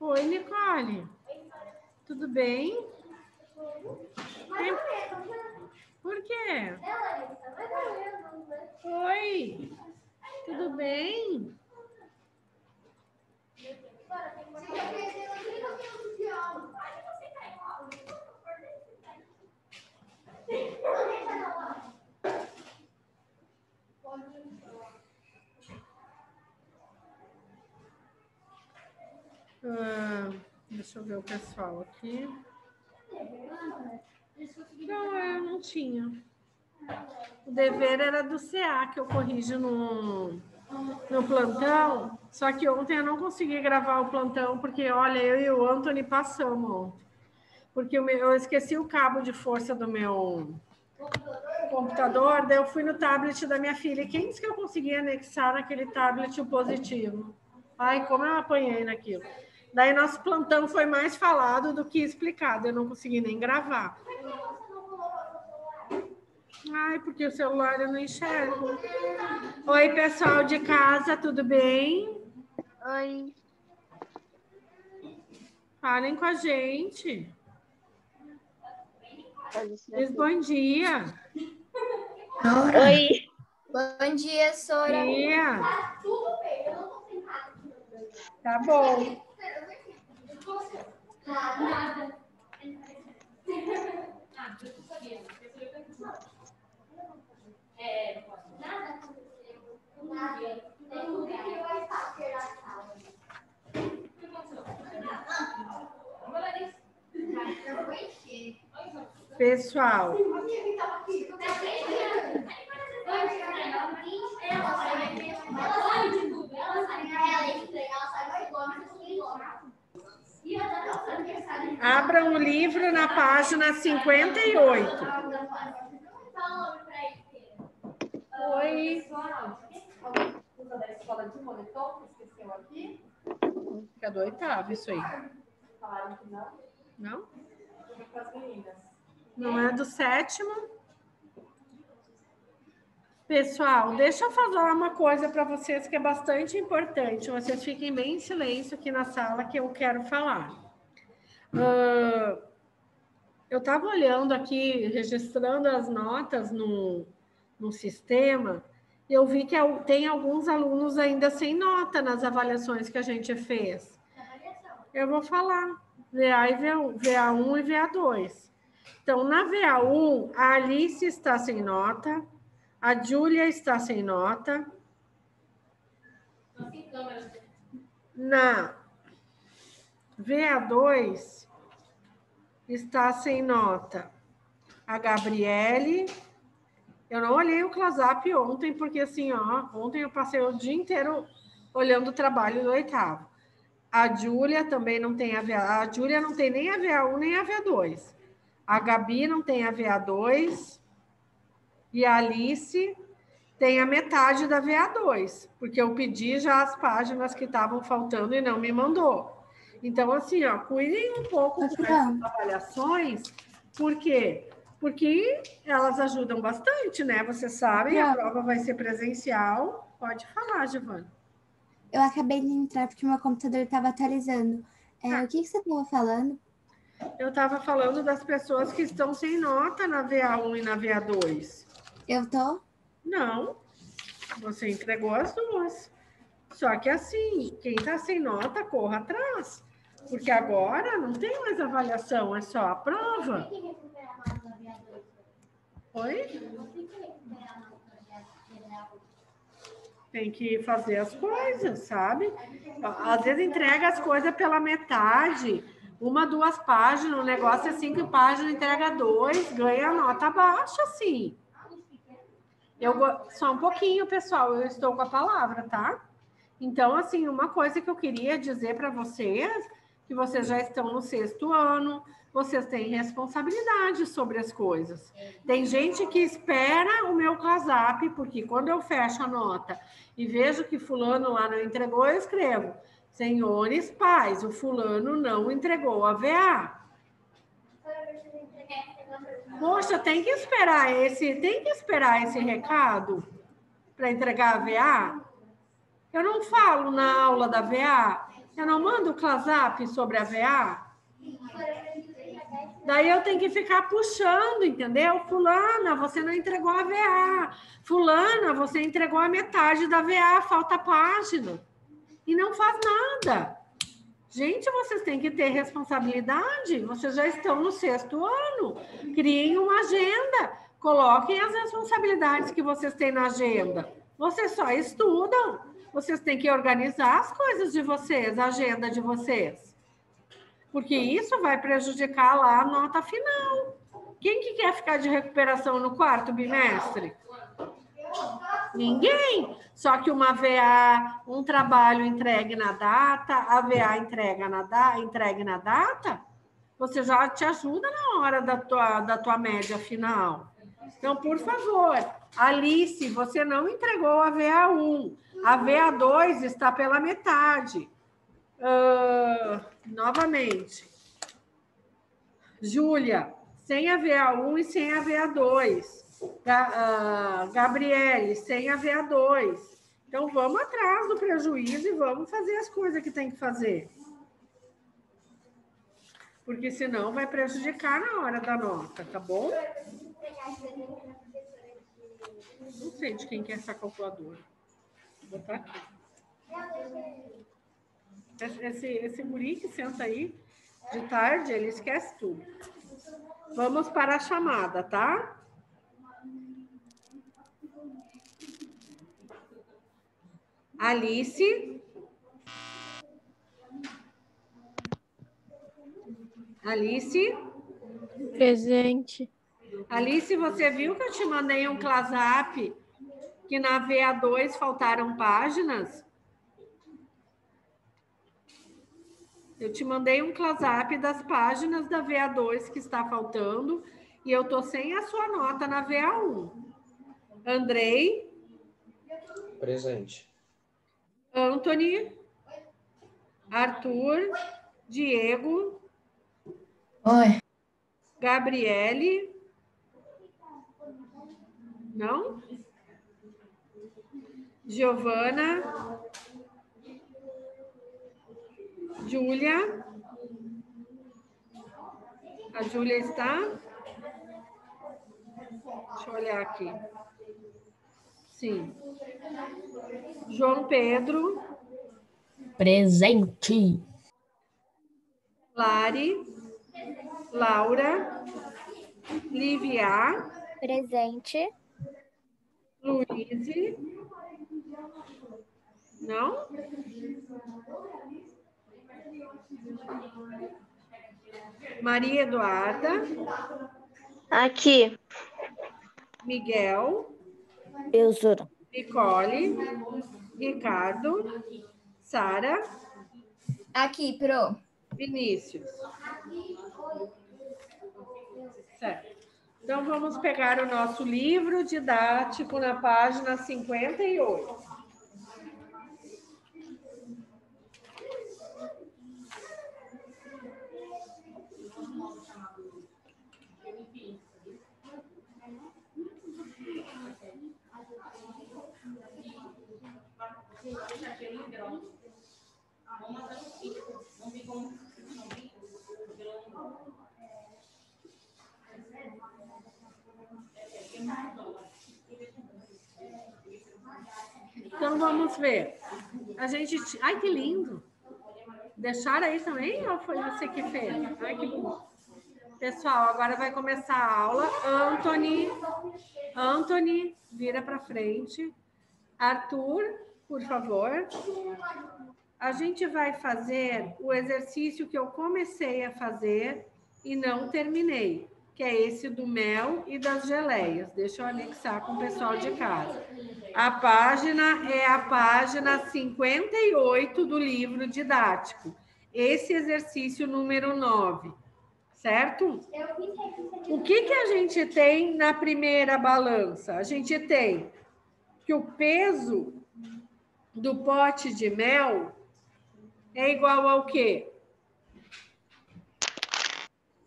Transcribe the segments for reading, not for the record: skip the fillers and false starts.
Oi, Nicole. Tudo bem? Por quê? Oi. Tudo bem? Deixa eu ver o pessoal aqui. Não, eu não tinha. O dever era do CA, que eu corrijo no plantão. Só que ontem eu não consegui gravar o plantão, porque, olha, eu e o Anthony passamos ontem. Porque eu esqueci o cabo de força do meu computador, daí eu fui no tablet da minha filha. E quem disse que eu consegui anexar naquele tablet o positivo? Ai, como eu apanhei naquilo. Daí nosso plantão foi mais falado do que explicado. Eu não consegui nem gravar. Ai, porque o celular eu não enxergo. Oi, pessoal de casa, tudo bem? Oi. Falem com a gente. Diz bom dia. Oi. Bom dia, Sora. Bom dia. Tá bom. Pessoal, abram o livro na página 58. Oi. Da escola de moletom, esqueceu aqui? Fica do oitavo, isso aí. Falaram que não? Não? Não é do sétimo? Pessoal, deixa eu falar uma coisa para vocês que é bastante importante. Vocês fiquem bem em silêncio aqui na sala que eu quero falar. Eu estava olhando aqui, registrando as notas no sistema, e eu vi que tem alguns alunos ainda sem nota nas avaliações que a gente fez. Eu vou falar, VA e VA1 e VA2. Então, na VA1, a Alice está sem nota, a Júlia está sem nota. Na VA2, está sem nota a Gabriele. Eu não olhei o ClaSap ontem, porque assim, ó, ontem eu passei o dia inteiro olhando o trabalho do oitavo. A Júlia também não tem a VA. A Júlia não tem nem a VA1 nem a VA2. A Gabi não tem a VA2. E a Alice tem a metade da VA2, porque eu pedi já as páginas que estavam faltando e não me mandou. Então, assim, ó, cuidem um pouco com essas avaliações, por quê? Porque elas ajudam bastante, né? Vocês sabem, a prova vai ser presencial. Pode falar, Giovana. Eu acabei de entrar porque meu computador estava atualizando. O que você estava falando? Eu estava falando das pessoas que estão sem nota na VA1 e na VA2. Eu tô? Não, você entregou as duas. Só que assim, quem está sem nota, corra atrás. Porque agora não tem mais avaliação, é só a prova. Oi? Tem que fazer as coisas, sabe? Às vezes entrega as coisas pela metade. 1, 2 páginas, o negócio é 5 páginas, entrega 2, ganha nota baixa, assim. Só um pouquinho, pessoal, eu estou com a palavra, tá? Então, assim, uma coisa que eu queria dizer para vocês, que vocês já estão no 6º ano, vocês têm responsabilidade sobre as coisas. Tem gente que espera o meu ClaSap, porque quando eu fecho a nota e vejo que fulano lá não entregou, eu escrevo: senhores pais, o fulano não entregou a VA. Poxa, tem que esperar esse recado para entregar a VA? Eu não falo na aula da VA, Eu não mando o CLASAP sobre a VA? Daí eu tenho que ficar puxando, entendeu? Fulana, você não entregou a VA. Fulana, você entregou a metade da VA, falta página. E não faz nada. Gente, vocês têm que ter responsabilidade. Vocês já estão no 6º ano. Criem uma agenda. Coloquem as responsabilidades que vocês têm na agenda. Vocês só estudam. Vocês têm que organizar as coisas de vocês, a agenda de vocês. Porque isso vai prejudicar lá a nota final. Quem que quer ficar de recuperação no 4º bimestre? Ninguém. Só que uma VA, um trabalho entregue na data, a VA entregue na data, você já te ajuda na hora da tua média final. Então, por favor, Alice, você não entregou a VA1. A VA2 está pela metade. Novamente. Júlia, sem a VA1 e sem a VA2. Gabriele, sem a VA2. Então, vamos atrás do prejuízo e vamos fazer as coisas que tem que fazer. Porque senão vai prejudicar na hora da nota, tá bom? Não sei de quem que é essa calculadora. Vou botar aqui. Esse guri que senta aí de tarde, ele esquece tudo. Vamos para a chamada, tá? Alice. Alice. Presente. Alice, você viu que eu te mandei um CLASAP que na VA2 faltaram páginas? Eu te mandei um CLASAP das páginas da VA2 que está faltando e eu tô sem a sua nota na VA1. Andrei. Presente. Anthony. Arthur. Diego. Oi. Gabriele. Não? Giovana. Júlia. A Júlia está? Deixa eu olhar aqui. Sim. João Pedro. Presente. Lari. Laura. Lívia. Presente. Luíse. Não? Maria Eduarda. Aqui. Miguel. Eu, Zura. Nicole. Ricardo. Sara. Aqui, pro. Vinícius. Certo. Então, vamos pegar o nosso livro didático na página 58. Então, vamos ver. A gente... Ai, que lindo! Deixaram aí também ou foi você que fez? Ai, que bom. Pessoal, agora vai começar a aula. Anthony, vira para frente. Arthur, por favor. A gente vai fazer o exercício que eu comecei a fazer e não terminei, que é esse do mel e das geleias. Deixa eu anexar com o pessoal de casa. A página é a página 58 do livro didático. Esse exercício número 9, certo? O que a gente tem na primeira balança? A gente tem que o peso do pote de mel é igual ao quê?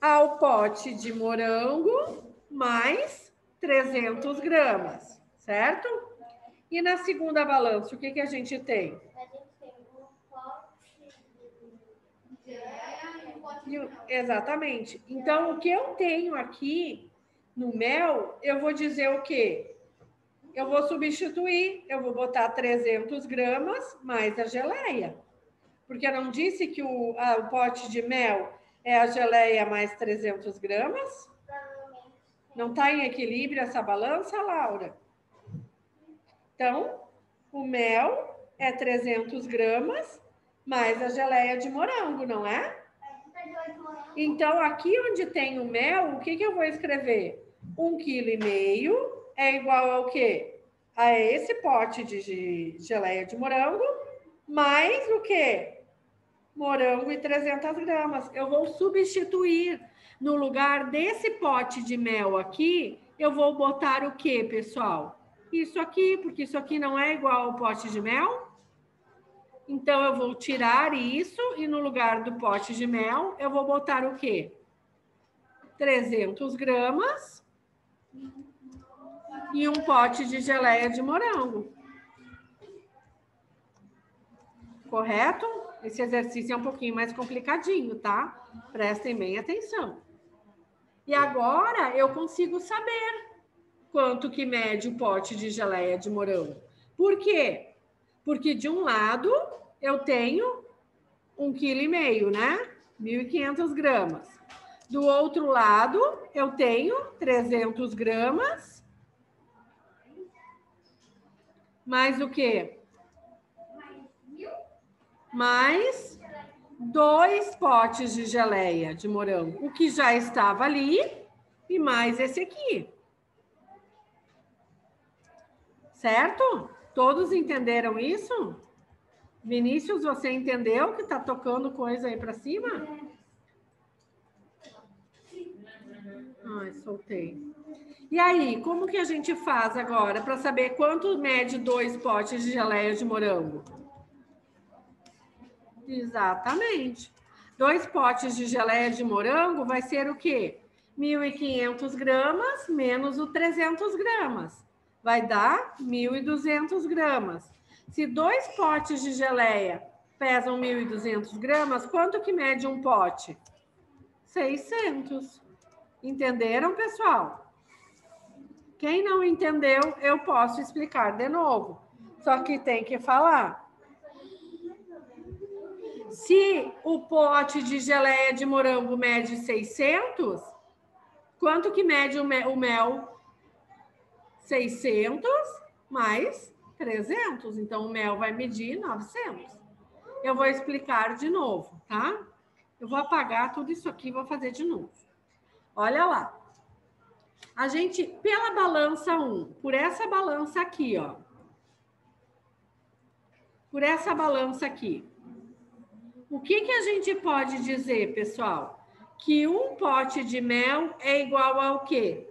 Ao pote de morango mais 300 gramas, certo? E na segunda balança, o que a gente tem? Exatamente. Então, o que eu tenho aqui no mel, eu vou dizer o quê? Eu vou substituir, eu vou botar 300 gramas mais a geleia. Porque eu não disse que o pote de mel é a geleia mais 300 gramas? Não está em equilíbrio essa balança, Laura? Então, o mel é 300 gramas mais a geleia de morango, não é? Então, aqui onde tem o mel, o que eu vou escrever? 1,5 kg é igual ao quê? A esse pote de geleia de morango, mais o quê? Morango e 300 gramas. Eu vou substituir. No lugar desse pote de mel aqui, eu vou botar o quê, pessoal? Isso aqui, porque isso aqui não é igual ao pote de mel. Então, eu vou tirar isso e no lugar do pote de mel, eu vou botar o quê? 300 gramas e um pote de geleia de morango. Correto? Esse exercício é um pouquinho mais complicadinho, tá? Prestem bem atenção. E agora, eu consigo saber quanto que mede o pote de geleia de morango. Por quê? Porque de um lado eu tenho 1,5 kg, né? 1.500 gramas. Do outro lado eu tenho 300 gramas. Mais o quê? Mais 2 potes de geleia de morango. O que já estava ali e mais esse aqui. Certo? Todos entenderam isso? Vinícius, você entendeu que tá tocando coisa aí para cima? Ai, soltei. E aí, como que a gente faz agora para saber quanto mede 2 potes de geleia de morango? Exatamente. 2 potes de geleia de morango vai ser o quê? 1.500 gramas menos o 300 gramas. Vai dar 1.200 gramas. Se 2 potes de geleia pesam 1.200 gramas, quanto que mede um pote? 600. Entenderam, pessoal? Quem não entendeu, eu posso explicar de novo. Só que tem que falar. Se o pote de geleia de morango mede 600, quanto que mede o mel? 600 mais 300. Então, o mel vai medir 900. Eu vou explicar de novo, tá? Eu vou apagar tudo isso aqui e vou fazer de novo. Olha lá. A gente, pela balança 1, por essa balança aqui, ó. Por essa balança aqui. O que a gente pode dizer, pessoal? Que um pote de mel é igual ao quê?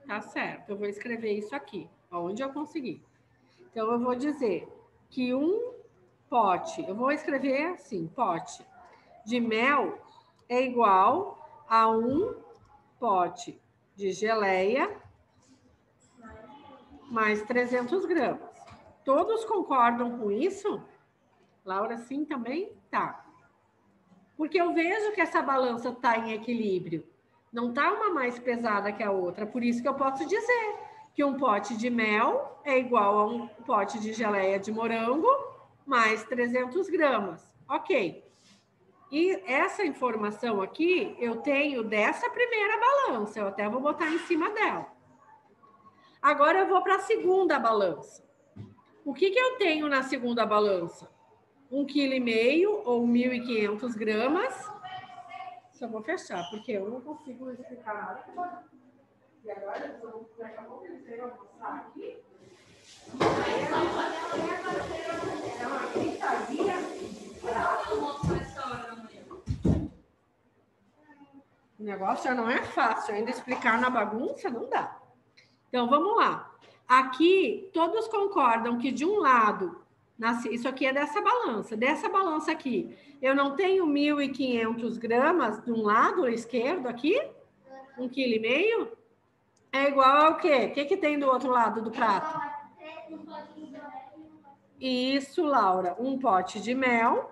Tá certo, eu vou escrever isso aqui, onde eu conseguir. Então, eu vou dizer que um pote, eu vou escrever assim, pote de mel é igual a um pote de geleia mais 300 gramas. Todos concordam com isso? Laura, sim também? Tá. Porque eu vejo que essa balança está em equilíbrio. Não está uma mais pesada que a outra. Por isso que eu posso dizer que um pote de mel é igual a um pote de geleia de morango mais 300 gramas. Ok. E essa informação aqui eu tenho dessa primeira balança. Eu até vou botar em cima dela. Agora eu vou para a segunda balança. O que eu tenho na segunda balança? 1,5 kg ou 1.500 gramas. Só vou fechar, porque eu não consigo explicar nada. E agora, daqui a pouco eles vão almoçar aqui. O negócio já não é fácil, ainda explicar na bagunça não dá. Então, vamos lá. Aqui, todos concordam que de um lado, isso aqui é dessa balança aqui, eu não tenho 1.500 gramas de um lado esquerdo aqui, 1,5 kg, é igual ao quê? O que tem do outro lado do prato? Isso, Laura. Um pote de mel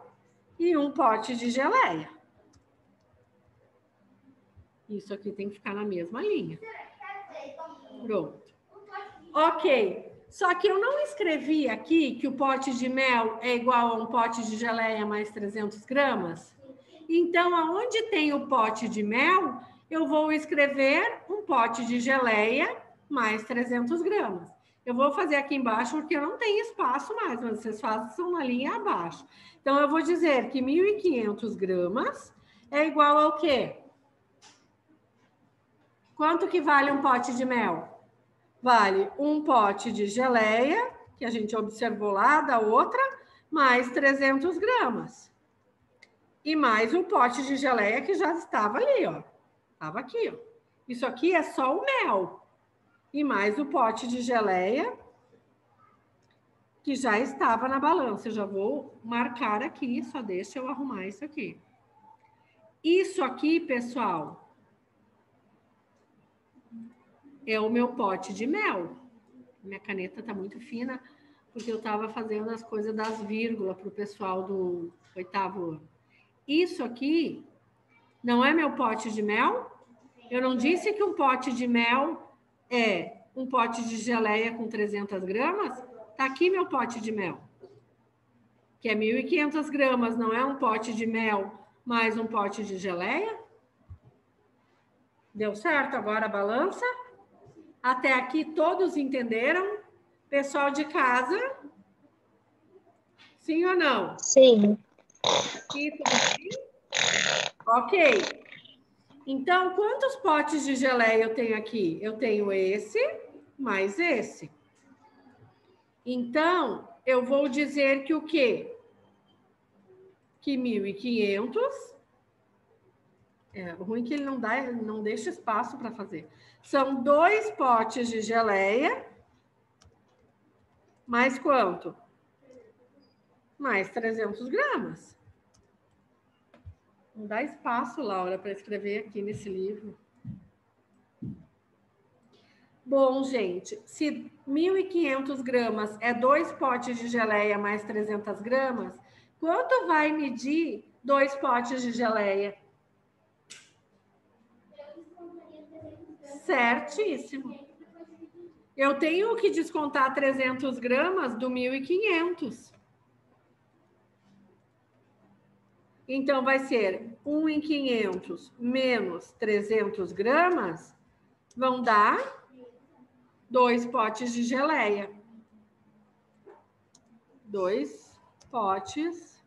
e um pote de geleia. Isso aqui tem que ficar na mesma linha. Pronto. Ok. Só que eu não escrevi aqui que o pote de mel é igual a um pote de geleia mais 300 gramas. Então, aonde tem o pote de mel, eu vou escrever um pote de geleia mais 300 gramas. Eu vou fazer aqui embaixo porque eu não tenho espaço mais, mas vocês façam na linha abaixo. Então, eu vou dizer que 1.500 gramas é igual ao quê? Quanto que vale um pote de mel? Vale um pote de geleia, que a gente observou lá da outra, mais 300 gramas. E mais o pote de geleia que já estava ali, ó. Estava aqui, ó. Isso aqui é só o mel. E mais o pote de geleia que já estava na balança. Eu já vou marcar aqui, só deixa eu arrumar isso aqui. Isso aqui, pessoal, é o meu pote de mel. Minha caneta tá muito fina, porque eu estava fazendo as coisas das vírgulas para o pessoal do 8º ano. Isso aqui não é meu pote de mel? Eu não disse que um pote de mel é um pote de geleia com 300 gramas? Tá aqui meu pote de mel. Que é 1.500 gramas, não é um pote de mel mais um pote de geleia? Deu certo agora a balança? Até aqui todos entenderam? Pessoal de casa? Sim ou não? Sim. Sim, tudo bem? Ok. Então, quantos potes de geleia eu tenho aqui? Eu tenho esse mais esse. Então, eu vou dizer que o quê? Que 1.500... o ruim é que ele não deixa espaço para fazer. São 2 potes de geleia. Mais quanto? Mais 300 gramas. Não dá espaço, Laura, para escrever aqui nesse livro. Bom, gente, se 1.500 gramas é 2 potes de geleia mais 300 gramas, quanto vai medir 2 potes de geleia? Certíssimo. Eu tenho que descontar 300 gramas do 1.500. Então, vai ser 1 em 500 menos 300 gramas, vão dar 2 potes de geleia. 2 potes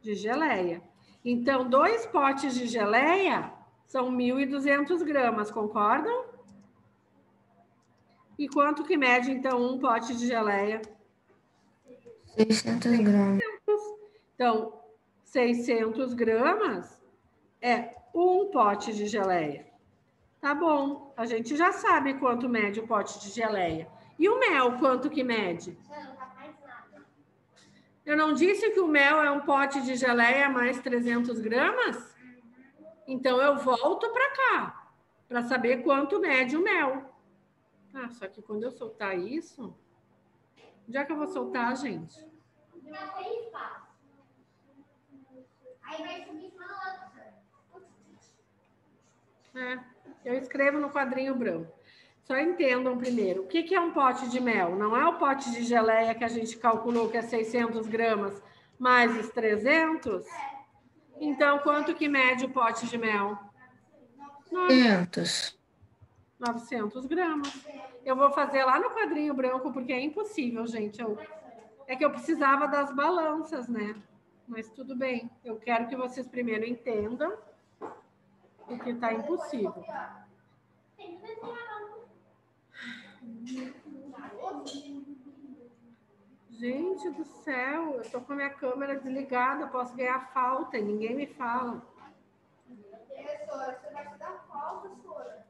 de geleia. Então, 2 potes de geleia são 1.200 gramas, concordam? E quanto que mede, então, um pote de geleia? 600 gramas. Então, 600 gramas é um pote de geleia. Tá bom, a gente já sabe quanto mede o pote de geleia. E o mel, quanto que mede? Eu não disse que o mel é um pote de geleia mais 300 gramas? Então, eu volto para cá, para saber quanto mede o mel. Ah, só que quando eu soltar isso... Onde é que eu vou soltar, gente? Não tem espaço. Aí vai subir só outra. Eu escrevo no quadrinho branco. Só entendam primeiro. O que é um pote de mel? Não é o pote de geleia que a gente calculou que é 600 gramas mais os 300? Então, quanto que mede o pote de mel? 900 gramas. Eu vou fazer lá no quadrinho branco, porque é impossível, gente. É que eu precisava das balanças, né? Mas tudo bem. Eu quero que vocês primeiro entendam, porque tá impossível. Gente do céu, eu tô com a minha câmera desligada, posso ganhar falta e ninguém me fala. Professora, você vai te dar falta, senhora?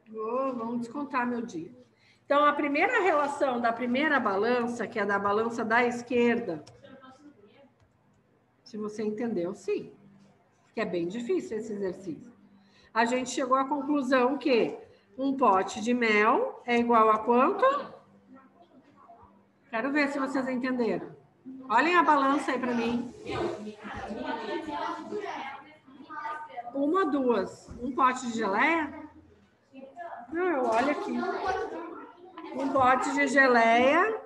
Vamos descontar meu dia. Então, a primeira relação da primeira balança, que é da balança da esquerda, se você entendeu, sim. Que é bem difícil esse exercício. A gente chegou à conclusão que um pote de mel é igual a quanto? Quero ver se vocês entenderam. Olhem a balança aí para mim. Uma, duas. Um pote de geleia? Não, eu olho aqui. Um pote de geleia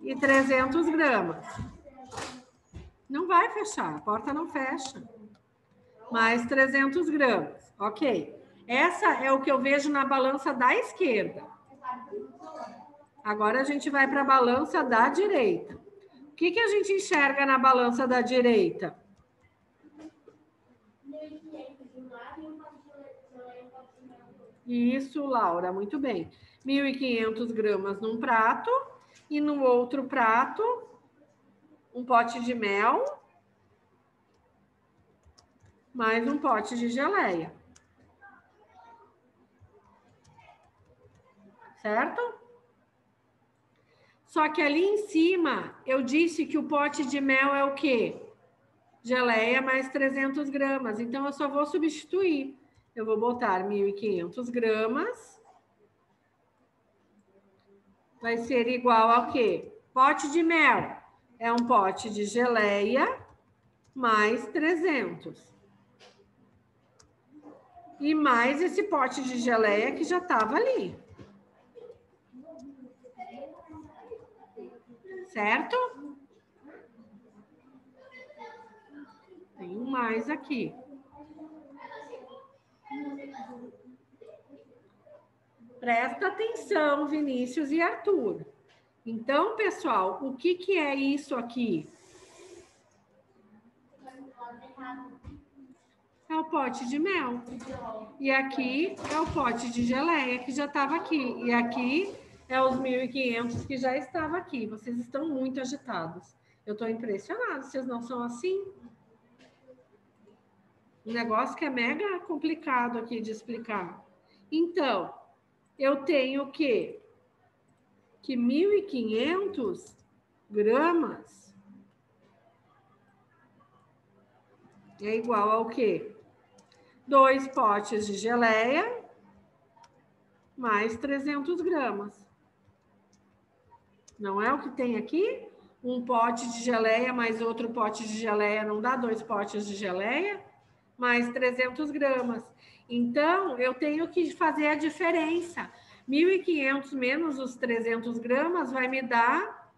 e 300 gramas. Não vai fechar, a porta não fecha. Mais 300 gramas. Ok. Essa é o que eu vejo na balança da esquerda. Agora a gente vai para a balança da direita. O que, que a gente enxerga na balança da direita? Isso, Laura, muito bem. 1.500 gramas num prato e no outro prato, um pote de mel, mais um pote de geleia. Certo? Só que ali em cima, eu disse que o pote de mel é o quê? Geleia mais 300 gramas. Então, eu só vou substituir. Eu vou botar 1.500 gramas. Vai ser igual ao quê? Pote de mel é um pote de geleia mais 300. E mais esse pote de geleia que já estava ali. Certo? Tem um mais aqui. Presta atenção, Vinícius e Arthur. Então, pessoal, o que que é isso aqui? É o pote de mel. E aqui é o pote de geleia que já estava aqui. E aqui é os 1.500 que já estava aqui. Vocês estão muito agitados. Eu estou impressionada. Vocês não são assim? Um negócio que é mega complicado aqui de explicar. Então, eu tenho o quê? Que 1.500 gramas é igual ao quê? 2 potes de geleia mais 300 gramas. Não é o que tem aqui? Um pote de geleia mais outro pote de geleia não dá 2 potes de geleia? Mais 300 gramas. Então, eu tenho que fazer a diferença. 1.500 menos os 300 gramas vai me dar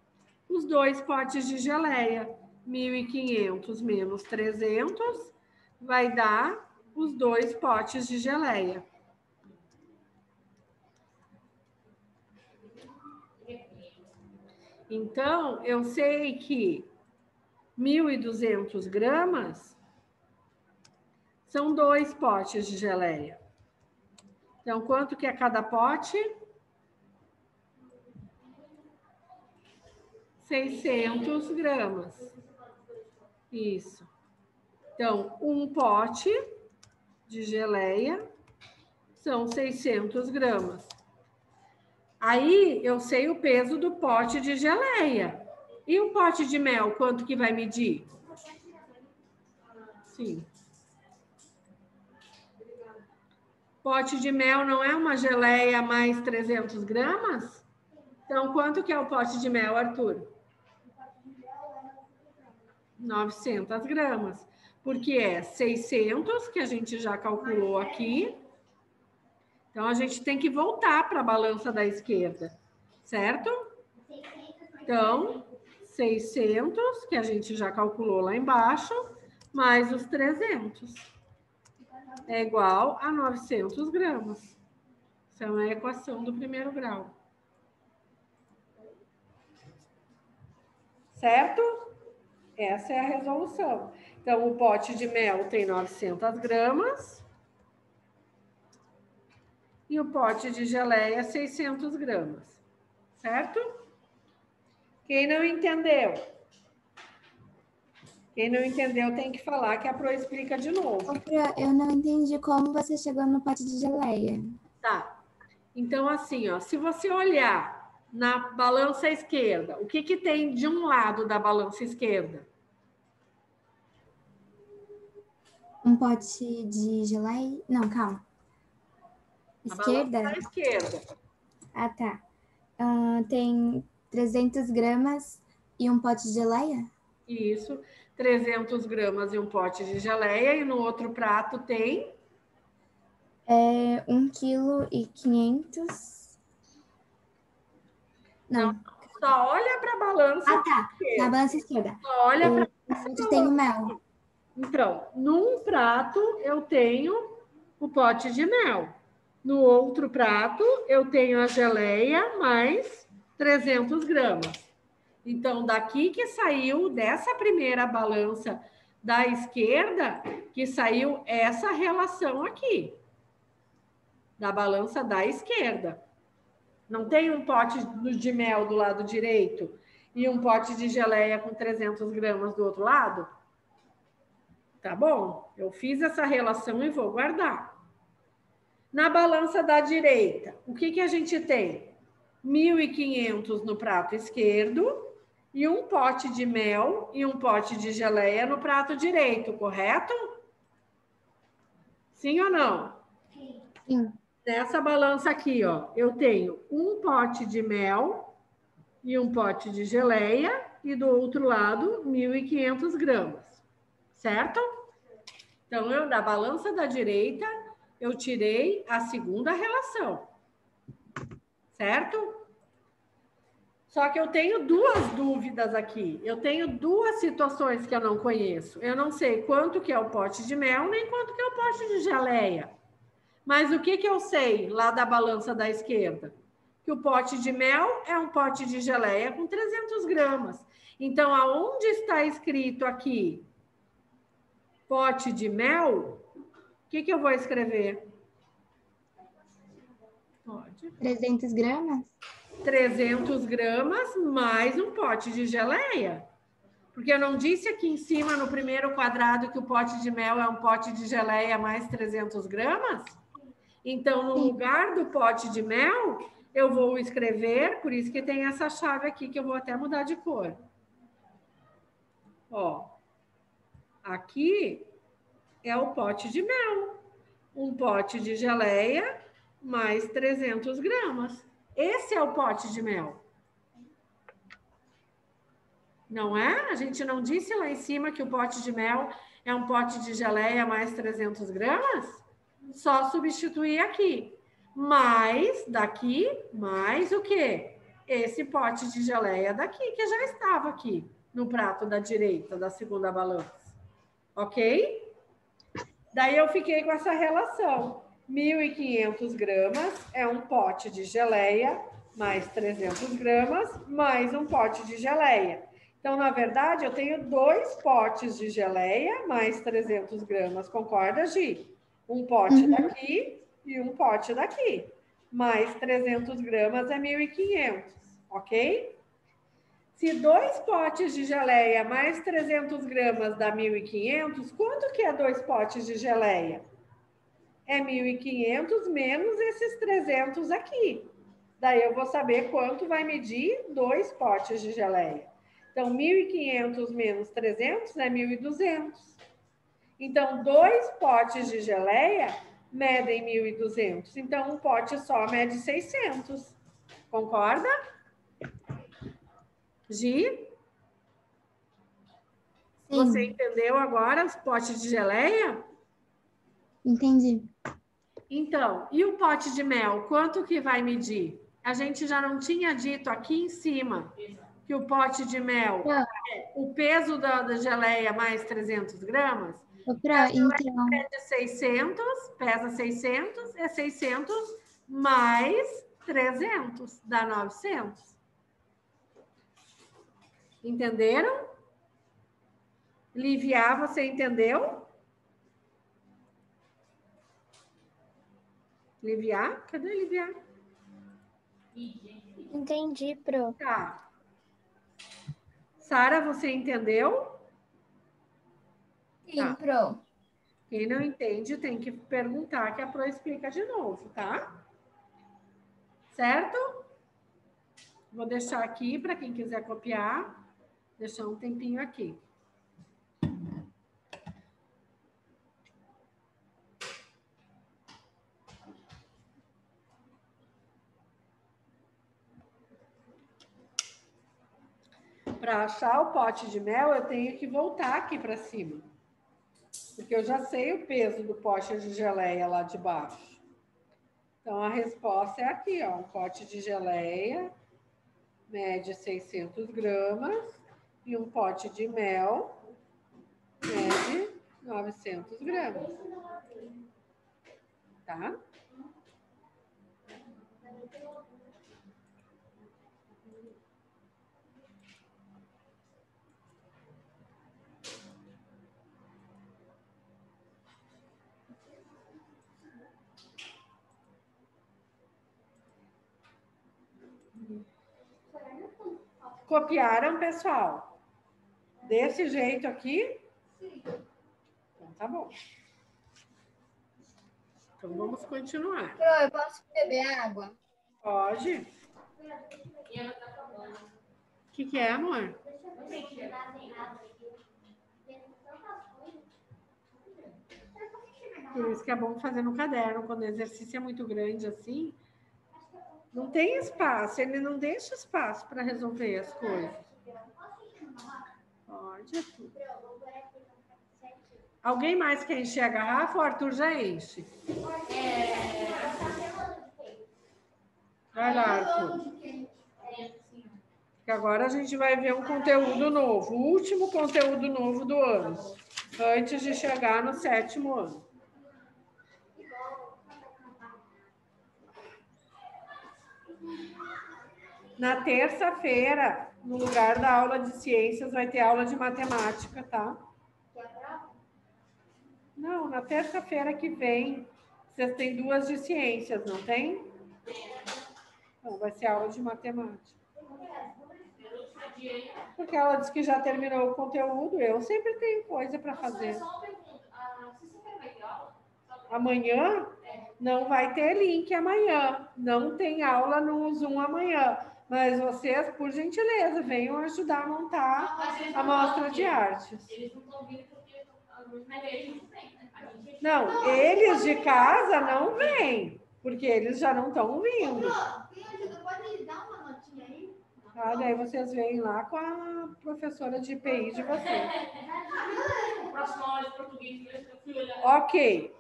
os 2 potes de geleia. 1.500 menos 300 vai dar os 2 potes de geleia. Então, eu sei que 1.200 gramas são 2 potes de geleia. Então, quanto que é cada pote? 600 gramas. Isso. Então, um pote de geleia são 600 gramas. Aí, eu sei o peso do pote de geleia. E o pote de mel, quanto que vai medir? Sim. Pote de mel não é uma geleia mais 300 gramas? Então, quanto que é o pote de mel, Arthur? 900 gramas. Porque é 600, que a gente já calculou aqui. Então, a gente tem que voltar para a balança da esquerda, certo? Então, 600, que a gente já calculou lá embaixo, mais os 300. É igual a 900 gramas. Essa é a equação do primeiro grau. Certo? Essa é a resolução. Então, o pote de mel tem 900 gramas. E o pote de geleia, 600 gramas. Certo? Quem não entendeu? Quem não entendeu tem que falar que a Pro explica de novo. Ô, Pro, eu não entendi como você chegou no pote de geleia. Tá. Então, assim, ó, se você olhar na balança esquerda, o que que tem de um lado da balança esquerda? Um pote de geleia? Não, calma. Esquerda? A balança da esquerda. Ah, tá. Tem 300 gramas e um pote de geleia? Isso, 300 gramas e um pote de geleia. E no outro prato tem 1,5 kg. Não. Só olha para a balança. Ah, tá. Na balança esquerda. Só olha para Onde tem o mel. Então, num prato eu tenho o pote de mel. No outro prato eu tenho a geleia mais 300 gramas. Então, daqui que saiu, dessa primeira balança da esquerda, que saiu essa relação aqui. Da balança da esquerda. Não tem um pote de mel do lado direito e um pote de geleia com 300 gramas do outro lado? Tá bom? Eu fiz essa relação e vou guardar. Na balança da direita, o que a gente tem? 1.500 no prato esquerdo e um pote de mel e um pote de geleia no prato direito, correto? Sim ou não? Sim. Nessa balança aqui, ó, eu tenho um pote de mel e um pote de geleia e do outro lado 1.500 gramas, certo? Então, da balança da direita, eu tirei a segunda relação, certo? Só que eu tenho duas dúvidas aqui. Eu tenho duas situações que eu não conheço. Eu não sei quanto que é o pote de mel, nem quanto que é o pote de geleia. Mas o que eu sei lá da balança da esquerda? Que o pote de mel é um pote de geleia com 300 gramas. Então, aonde está escrito aqui pote de mel, o que eu vou escrever? Pode. 300 gramas? 300 gramas mais um pote de geleia. Porque eu não disse aqui em cima, no primeiro quadrado, que o pote de mel é um pote de geleia mais 300 gramas? Então, no lugar do pote de mel, eu vou escrever, por isso que tem essa chave aqui, que eu vou até mudar de cor. Ó, aqui é o pote de mel. Um pote de geleia mais 300 gramas. Esse é o pote de mel. Não é? A gente não disse lá em cima que o pote de mel é um pote de geleia mais 300 gramas? Só substituir aqui. Mais daqui, mais o quê? Esse pote de geleia daqui, que já estava aqui no prato da direita da segunda balança. Ok? Daí eu fiquei com essa relação. 1.500 gramas é um pote de geleia, mais 300 gramas, mais um pote de geleia. Então, na verdade, eu tenho 2 potes de geleia, mais 300 gramas. Concorda, Gi? Um pote daqui e um pote daqui. Mais 300 gramas é 1.500, ok? Se 2 potes de geleia mais 300 gramas dá 1.500, quanto que é 2 potes de geleia? É 1.500 menos esses 300 aqui. Daí eu vou saber quanto vai medir 2 potes de geleia. Então, 1.500 menos 300 é 1.200. Então, 2 potes de geleia medem 1.200. Então, um pote só mede 600. Concorda? Gi? Sim. Você entendeu agora os potes de geleia? Entendi. Então, e o pote de mel, quanto que vai medir? A gente já não tinha dito aqui em cima que o pote de mel, o peso da geleia mais 300 gramas, Então, pesa 600, é 600 mais 300, dá 900. Entenderam? Livia, você entendeu? Livia? Cadê Livia? Entendi, Pro. Tá. Sara, você entendeu? Sim, Pro. Quem não entende tem que perguntar que a Pro explica de novo, tá? Certo? Vou deixar aqui para quem quiser copiar. Deixar um tempinho aqui. Para achar o pote de mel, eu tenho que voltar aqui para cima. Porque eu já sei o peso do pote de geleia lá de baixo. Então, a resposta é aqui, ó. Um pote de geleia mede 600 gramas e um pote de mel mede 900 gramas. Tá? Copiaram, pessoal? Desse jeito aqui? Sim. Então, tá bom. Então, vamos continuar. Pro, eu posso beber água? Pode. O que é, amor? Por isso que é bom fazer no caderno, quando o exercício é muito grande assim. Não tem espaço, ele não deixa espaço para resolver as coisas. Pode, Arthur. Alguém mais quer encher a garrafa? O Arthur já enche. Vai lá, Arthur. Porque agora a gente vai ver um conteúdo novo, o último conteúdo novo do ano, antes de chegar no 7º ano. Na terça-feira, no lugar da aula de ciências, vai ter aula de matemática, tá? Não, na terça-feira que vem, vocês têm 2 de ciências, não tem? Não, vai ser aula de matemática. Porque ela disse que já terminou o conteúdo, eu sempre tenho coisa para fazer. Amanhã? Não vai ter link amanhã. Não tem aula no Zoom amanhã. Mas vocês, por gentileza, venham ajudar a montar a mostra de artes. Eles não estão vindo porque alguns mais velhos a gente vem, né? Não, eles de casa não vêm, porque eles já não estão vindo. Quem ajuda, pode dar uma notinha aí? Ah, daí vocês vêm lá com a professora de IPI de vocês. O próximo aula de português, eu fui olhar. Ok.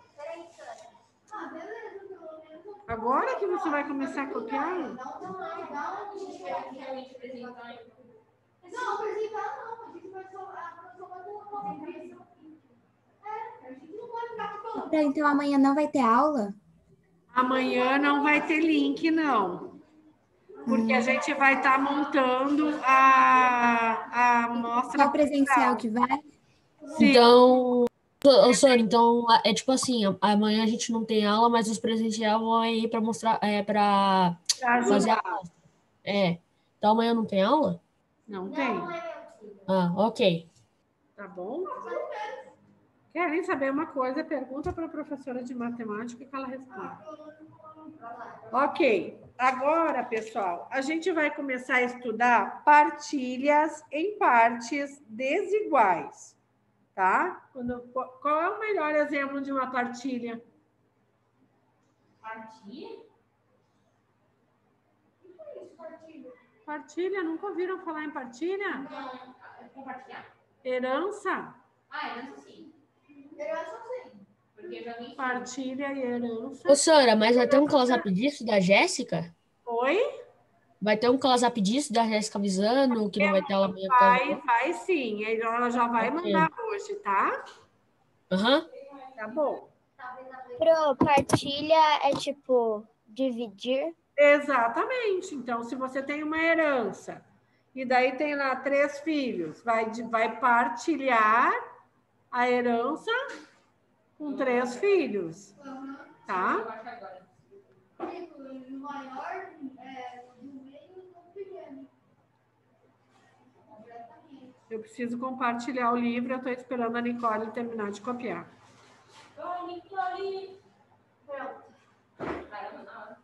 Ah, beleza, pelo menos. Agora que você vai começar a copiar? Não, Realmente apresentar. não, apresentar não. A gente vai só. A professora vai colocar uma impressão. A gente não pode ficar falando. Então amanhã não vai ter aula? Amanhã não vai ter link, não. Porque a gente vai estar montando a mostra. Só presencial que vai? Sim. Então, Sônia, então é tipo assim, amanhã a gente não tem aula, mas os presencial vão aí para mostrar, para fazer a aula. Então amanhã não tem aula? Não tem. Ah, ok. Tá bom? Querem saber uma coisa? Pergunta para a professora de matemática que ela responde. Ok. Agora, pessoal, a gente vai começar a estudar partilhas em partes desiguais. Tá? Qual é o melhor exemplo de uma partilha? Partilha? Partilha? Nunca ouviram falar em partilha? Não. Compartilhar? Herança? Herança sim. Herança sim. Porque eu já vi. Partilha e herança. Ô, Sônia, mas vai ter um close-up disso da Jéssica? Oi? Vai ter um close-up disso da Jéssica avisando que não vai ter aula amanhã? Vai sim. Ela já vai mandar hoje, tá? Aham. Tá bom. Pro, partilha é tipo dividir? Exatamente. Então, se você tem uma herança e daí tem lá 3 filhos, vai partilhar a herança com 3 filhos, tá? O maior do meio do pequeno. Completamente. Eu preciso compartilhar o livro, eu estou esperando a Nicole terminar de copiar. Nicole! Pronto. Caramba, na hora.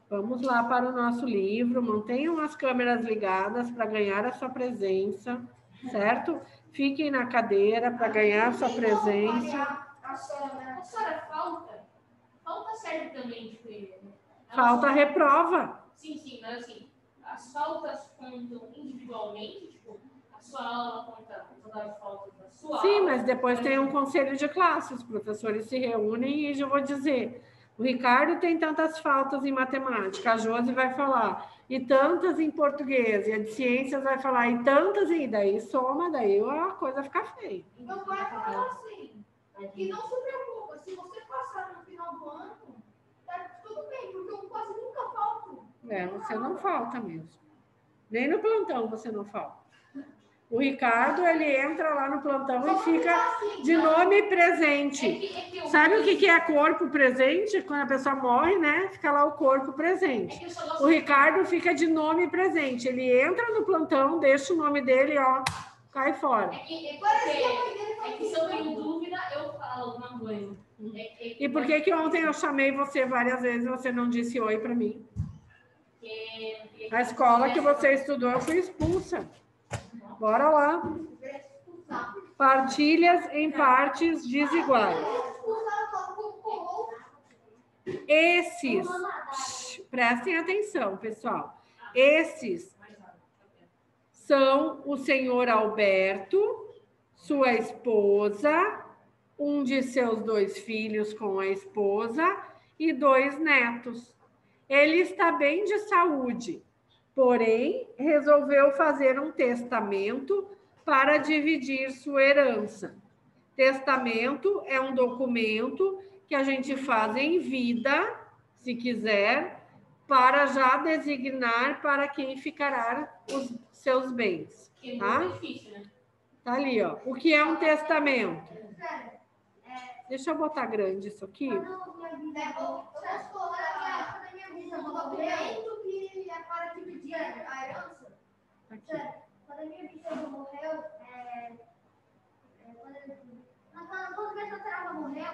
Vamos lá para o nosso livro. Mantenham as câmeras ligadas para ganhar a sua presença, certo? Fiquem na cadeira para ganhar a sua presença. A senhora falta? Falta serve também, tipo, Falta reprova. Sim, mas assim, as faltas contam individualmente? Tipo, a sua aula conta todas as faltas da sua Sim, aula? mas depois tem um conselho de classe, os professores se reúnem e eu vou dizer, o Ricardo tem tantas faltas em matemática, a Josi vai falar, e tantas em português, e a de ciências vai falar, e tantas, e daí soma, daí a coisa fica feia. Então vai falar assim. E não se preocupa, se você passar no final do ano, tá tudo bem, porque eu quase nunca falto. Você não falta mesmo. Nem no plantão você não falta. O Ricardo, ele entra lá no plantão e fica de nome presente. Sabe o que é corpo presente? Quando a pessoa morre, né? Fica lá o corpo presente. O Ricardo fica de nome presente. Ele entra no plantão, deixa o nome dele, ó, cai fora. É que se eu tenho dúvida, eu falo alguma coisa. E por que ontem eu chamei você várias vezes e você não disse oi para mim? A escola que você estudou, eu fui expulsa. Bora lá. Partilhas em partes desiguais. Esses, prestem atenção, pessoal. Esses são o senhor Alberto, sua esposa, um de seus 2 filhos com a esposa e 2 netos. Ele está bem de saúde, porém, resolveu fazer um testamento para dividir sua herança. Testamento é um documento que a gente faz em vida, se quiser, para já designar para quem ficará os seus bens. Tá? Tá ali, ó. O que é um testamento? Deixa eu botar grande isso aqui. Que é para dividir a herança. Aqui. Quando a minha bisavó morreu, quando minha tataraavó morreu,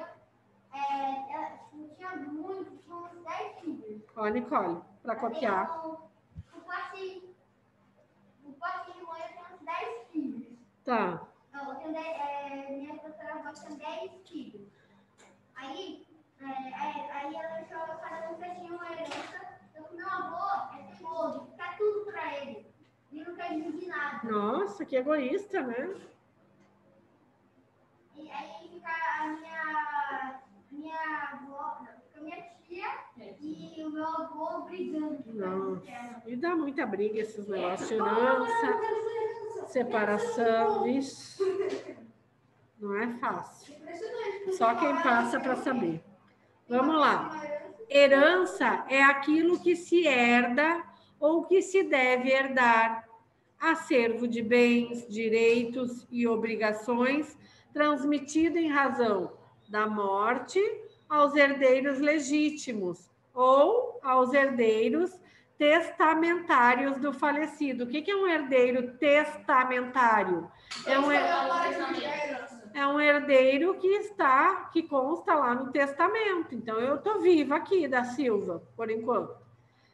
ela tinha uns 10 filhos. Ó, Nicole, para copiar. O quartinho de mãe eu tenho uns 10 filhos. Tá. Não, eu tenho minha tataraavó tinha 10 filhos. Aí ela deixou cada um tinha uma herança. Meu avô é teimoso, quer tudo para ele. Ele não quer dividir nada. Nossa, que egoísta, né? E aí fica a minha avó, fica a minha tia e o meu avô brigando. Nossa, e dá muita briga esses negócios de herança, separação, isso não é fácil. Só quem passa para saber. Vamos lá. Herança é aquilo que se herda ou que se deve herdar. Acervo de bens, direitos e obrigações transmitido em razão da morte aos herdeiros legítimos ou aos herdeiros testamentários do falecido. O que é um herdeiro testamentário? É um herdeiro que consta lá no testamento. Então, eu estou viva aqui, da Silva, por enquanto.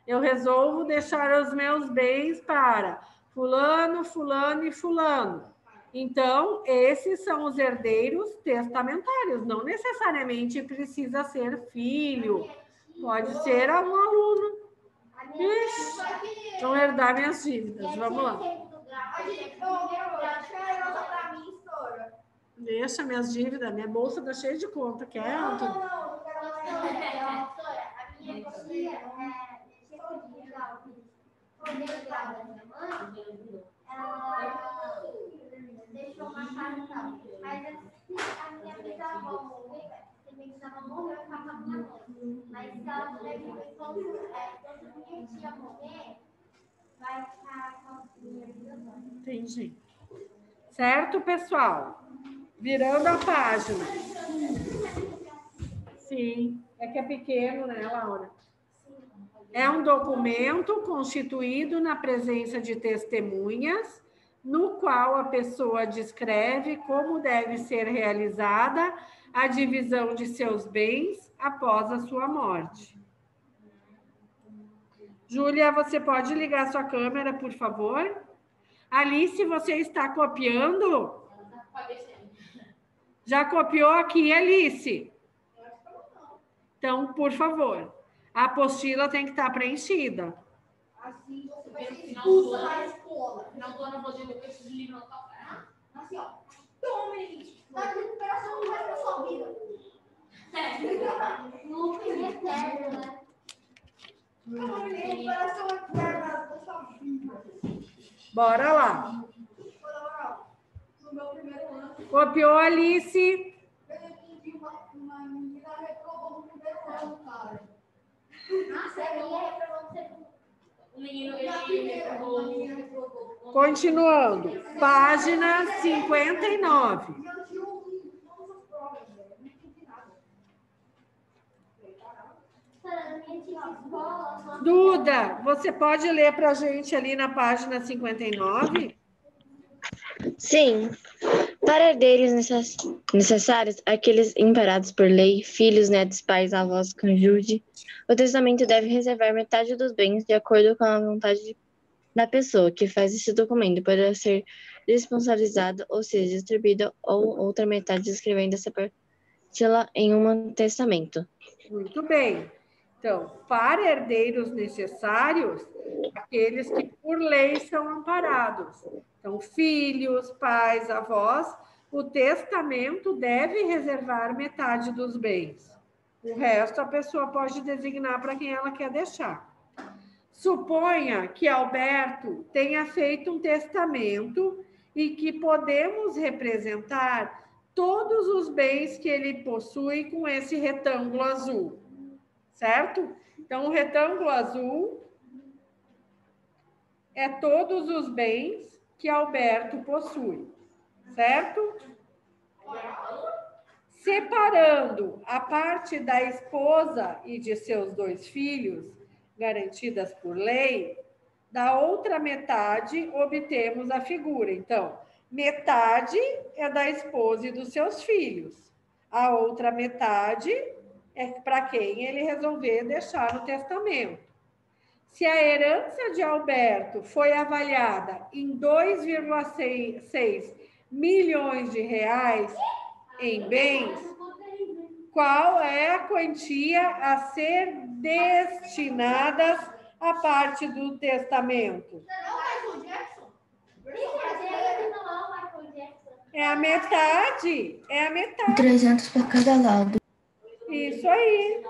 Eu resolvo deixar os meus bens para fulano, fulano e fulano. Então, esses são os herdeiros testamentários. Não necessariamente precisa ser filho. Pode ser um aluno. Ixi, vão herdar minhas dívidas. Vamos lá. Deixa minhas dívidas. Minha bolsa está cheia de conta. Quer, Antônio? Não, a minha tia ela deixou uma casa e tal. Mas a minha bisavó morreu, eu ficava com a minha mãe. Mas se ela puder viver, quando minha tia morrer, vai ficar com a minha bisavó. Entendi. Certo, pessoal? Virando a página. Sim, é que é pequeno, né, Laura? É um documento constituído na presença de testemunhas, no qual a pessoa descreve como deve ser realizada a divisão de seus bens após a sua morte. Júlia, você pode ligar sua câmera, por favor? Alice, você está copiando? Já copiou aqui, Alice? Então, por favor, a apostila tem que estar preenchida. Assim você vai Porque ser no final do expulsa da ano, escola. no final do ano eu vou dizer que esses livros não tocam. Assim, ó. Tome! Na recuperação não vai pra sua vida. No fim eterno, né? Recuperação eterna da sua vida. Bora lá. No meu primeiro ano, Copiou, Alice? eu entendi uma menina reprovou no primeiro ano, cara. Nossa, eu ia reprovar no segundo. O menino, Na ele primeira, uma reprovou. menina reprovou. Continuando. Página 59. E eu tinha ouvido todas as provas, velho. Não entendi nada. Na minha antiga escola, Duda, você pode ler para a gente ali na página 59? Sim, para herdeiros necessários, aqueles imperados por lei, filhos, netos, pais, avós, cônjuge, o testamento deve reservar metade dos bens de acordo com a vontade da pessoa que faz esse documento, para ser responsabilizado ou seja, distribuída ou outra metade escrevendo essa partilha em um testamento. Muito bem. Então, para herdeiros necessários, aqueles que por lei são amparados. Então, filhos, pais, avós, o testamento deve reservar metade dos bens. O resto a pessoa pode designar para quem ela quer deixar. Suponha que Alberto tenha feito um testamento e que podemos representar todos os bens que ele possui com esse retângulo azul. Certo? Então, o retângulo azul é todos os bens que Alberto possui, certo? Separando a parte da esposa e de seus 2 filhos, garantidas por lei, da outra metade obtemos a figura. Então, metade é da esposa e dos seus filhos, a outra metade é para quem ele resolver deixar no testamento. Se a herança de Alberto foi avaliada em 2,6 milhões de reais em bens, qual é a quantia a ser destinada à parte do testamento? Não, Michael Jackson. Ele não é o Michael Jackson. É a metade, é a metade. 300 para cada lado. Isso aí,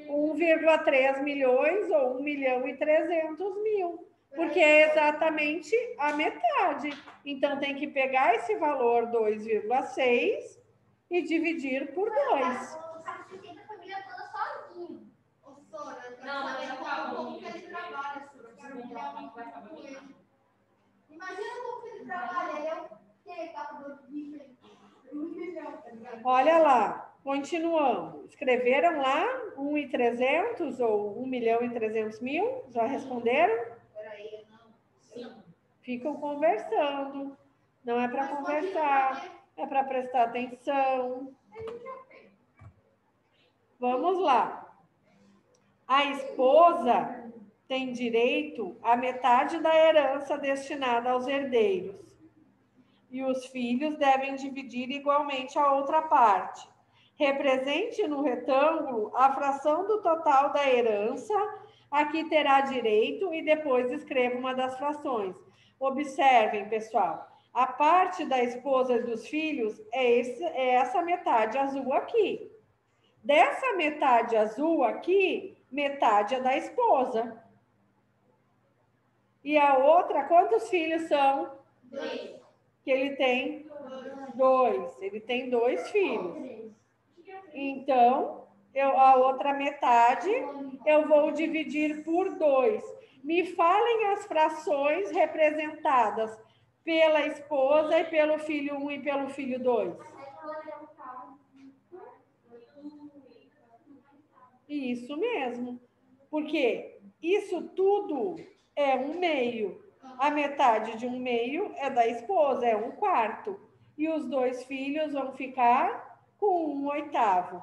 1,3 milhões ou 1.300.000, porque é exatamente a metade. Então, tem que pegar esse valor 2,6 e dividir por 2. O sacrifício da família toda sozinho. Ô, Sora, Não, mas já tá como que ele trabalha, Sora. Eu quero criar uma coisa com ele. Imagina como que ele trabalha. Ele é o quê? Catador de bicho aí. 1 milhão, tá ligado? Olha lá, continuando. Escreveram lá 1.300 ou 1.300.000? Já responderam? Peraí, não. Sim. Ficam conversando. Não é para conversar, é para prestar atenção. Vamos lá. A esposa tem direito à metade da herança destinada aos herdeiros. E os filhos devem dividir igualmente a outra parte. Represente no retângulo a fração do total da herança a que terá direito e depois escreva uma das frações. Observem, pessoal, a parte da esposa e dos filhos é essa metade azul aqui. Dessa metade azul aqui, metade é da esposa. E a outra, quantos filhos são? 2. Que ele tem 2. Ele tem 2 filhos. Então, a outra metade eu vou dividir por 2. Me falem as frações representadas pela esposa e pelo filho 1 e pelo filho 2. Isso mesmo. Porque isso tudo é um meio. A metade de um meio é da esposa, é 1/4. E os 2 filhos vão ficar com 1/8.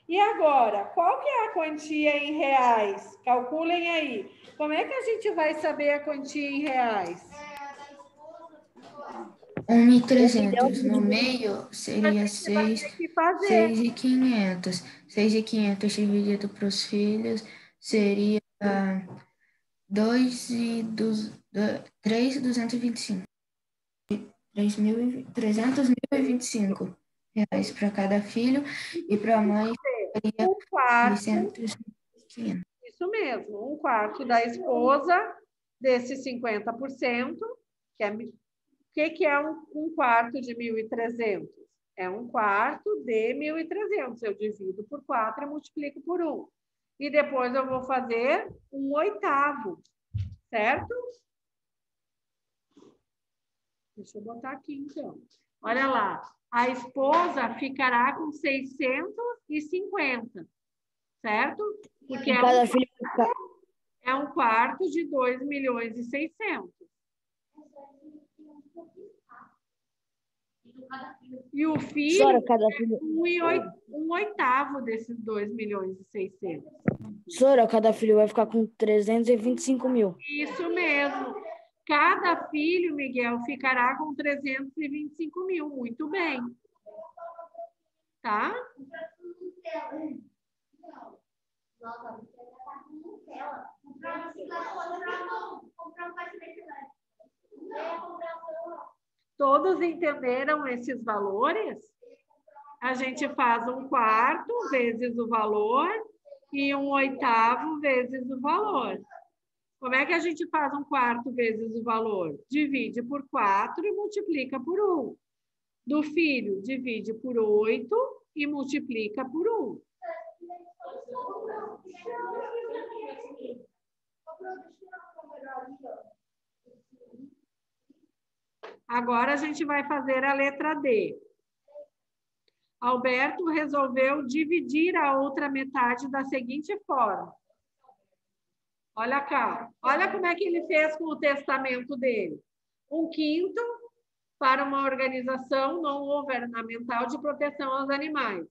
E agora, qual que é a quantia em reais? Calculem aí. Como é que a gente vai saber a quantia em reais? 1.300 no meio seria Vai 6, ter que fazer. 6.500. 6.500 dividido para os filhos seria 3.225. R$3.325 para cada filho e para a mãe seria Um quarto, 650. isso mesmo, um quarto da esposa desses 50%, que é, o que é um quarto de 1.300? É um quarto de 1.300. Eu divido por 4 e multiplico por 1. E depois eu vou fazer um oitavo, certo? Deixa eu botar aqui, então. Olha lá. A esposa ficará com 650, certo? Porque é um quarto de 2.600.000. E o filho é um oitavo desses 2.600.000. Sora, cada filho vai ficar com 325 mil. Isso mesmo. Cada filho, Miguel, ficará com 325 mil. Muito bem. Tá? Todos entenderam esses valores? A gente faz um quarto vezes o valor e um oitavo vezes o valor. Como é que a gente faz um quarto vezes o valor? Divide por 4 e multiplica por 1. Do filho, divide por 8 e multiplica por 1. Agora a gente vai fazer a letra D. Alberto resolveu dividir a outra metade da seguinte forma. Olha cá, olha como é que ele fez com o testamento dele. 1/5 para uma organização não governamental de proteção aos animais.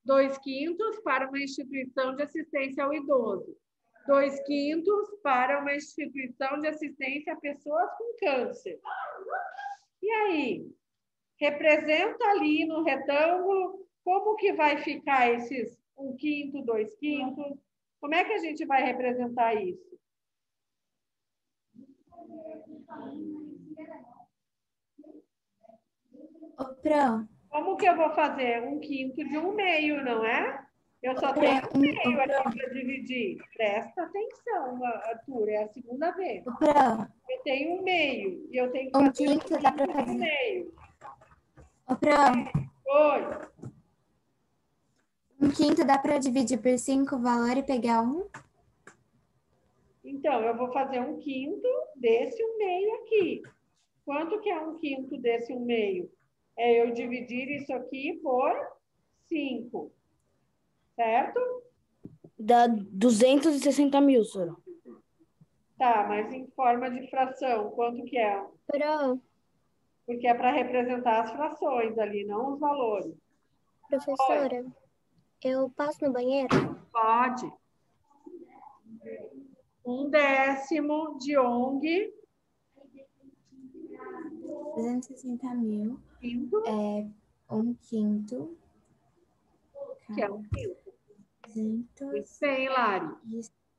2/5 para uma instituição de assistência ao idoso. 2/5 para uma instituição de assistência a pessoas com câncer. E aí? Representa ali no retângulo como que vai ficar esses 1/5, 2/5? Como é que a gente vai representar isso? Como que eu vou fazer? 1/5 de 1/2, não é? Eu só tenho 1/2 aqui para dividir. Presta atenção, Arthur, é a segunda vez. Eu tenho 1/2 e eu tenho que fazer 1/5 dá para de fazer. 1/2. Oi. Oi. 1/5 dá para dividir por 5 o valor e pegar 1? Então, eu vou fazer 1/5 desse 1/2 aqui. Quanto que é 1/5 desse 1/2? É eu dividir isso aqui por 5. Certo? Dá 260 mil, Sora. Tá, mas em forma de fração, quanto que é? Porque é para representar as frações ali, não os valores. Professora, eu passo no banheiro? Pode. 1/10 de ONG. 260 mil. Quinto. É 1/5. Que é 1/5. 200. Bem, Lari.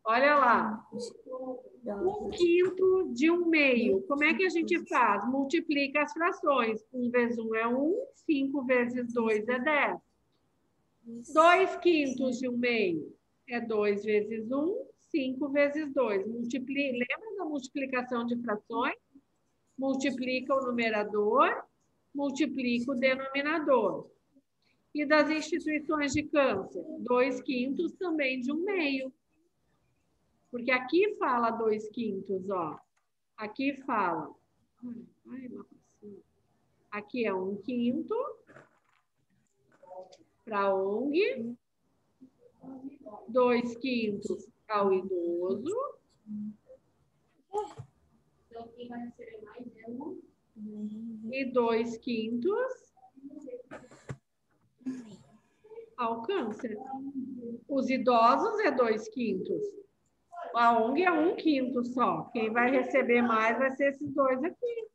Olha lá. 1/5 de 1/2. Como é que a gente faz? Multiplica as frações. 1 vezes 1 é 1, 5 vezes 2 é 10. 2/5 de 1/2 é 2 vezes 1, 5 vezes 2. Lembra da multiplicação de frações? Multiplica o numerador, multiplica o denominador. E das instituições de câncer? 2/5 também de 1/2. Porque aqui fala 2/5, ó. Aqui fala. Aqui é 1/5 para a ONG. 2/5 ao idoso. E 2/5 ao câncer. Os idosos é 2/5. A ONG é 1/5 só. Quem vai receber mais vai ser esses dois aqui.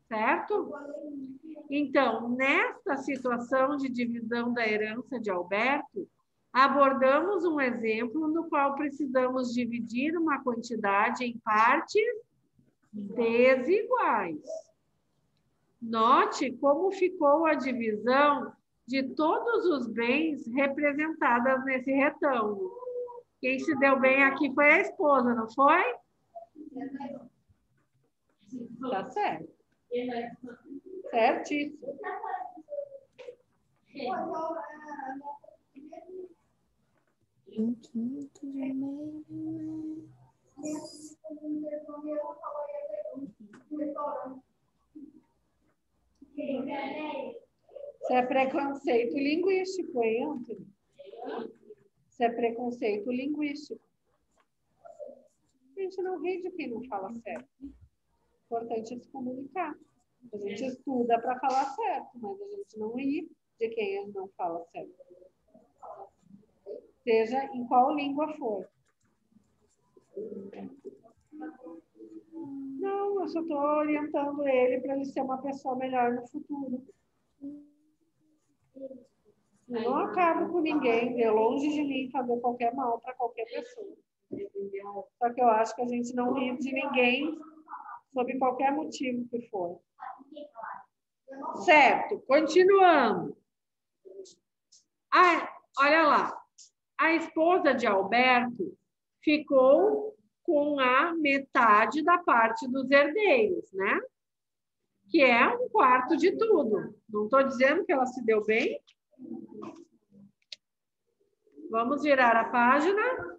Certo? Então, nesta situação de divisão da herança de Alberto, abordamos um exemplo no qual precisamos dividir uma quantidade em partes desiguais. Note como ficou a divisão de todos os bens representados nesse retângulo. Quem se deu bem aqui foi a esposa, não foi? Tá certo. Certíssimo. Um quinto de meio. Isso é preconceito linguístico, hein, Antônio? Isso é preconceito linguístico. A gente não ri de quem não fala certo. O importante é se comunicar. A gente estuda para falar certo, mas a gente não ri de quem não fala certo. Seja em qual língua for. Não, eu só estou orientando ele para ele ser uma pessoa melhor no futuro. Eu não acabo com ninguém, de longe de mim fazer qualquer mal para qualquer pessoa. Só que eu acho que a gente não ri de ninguém sob qualquer motivo que for. Certo, continuando. Olha lá. A esposa de Alberto ficou com a metade da parte dos herdeiros, né? Que é um quarto de tudo. Não estou dizendo que ela se deu bem. Vamos virar a página.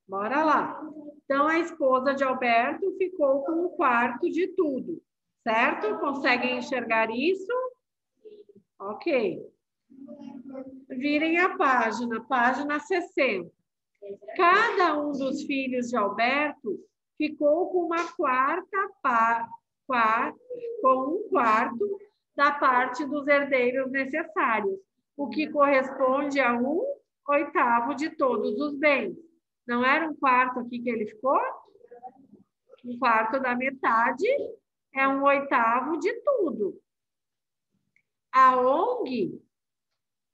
Bora lá. Então, a esposa de Alberto ficou com um quarto de tudo, certo? Conseguem enxergar isso? Ok. Virem a página 60. Cada um dos filhos de Alberto ficou com uma com um quarto da parte dos herdeiros necessários, o que corresponde a 1/8 de todos os bens. Não era um quarto aqui que ele ficou? Um quarto da metade é 1/8 de tudo. A ONG,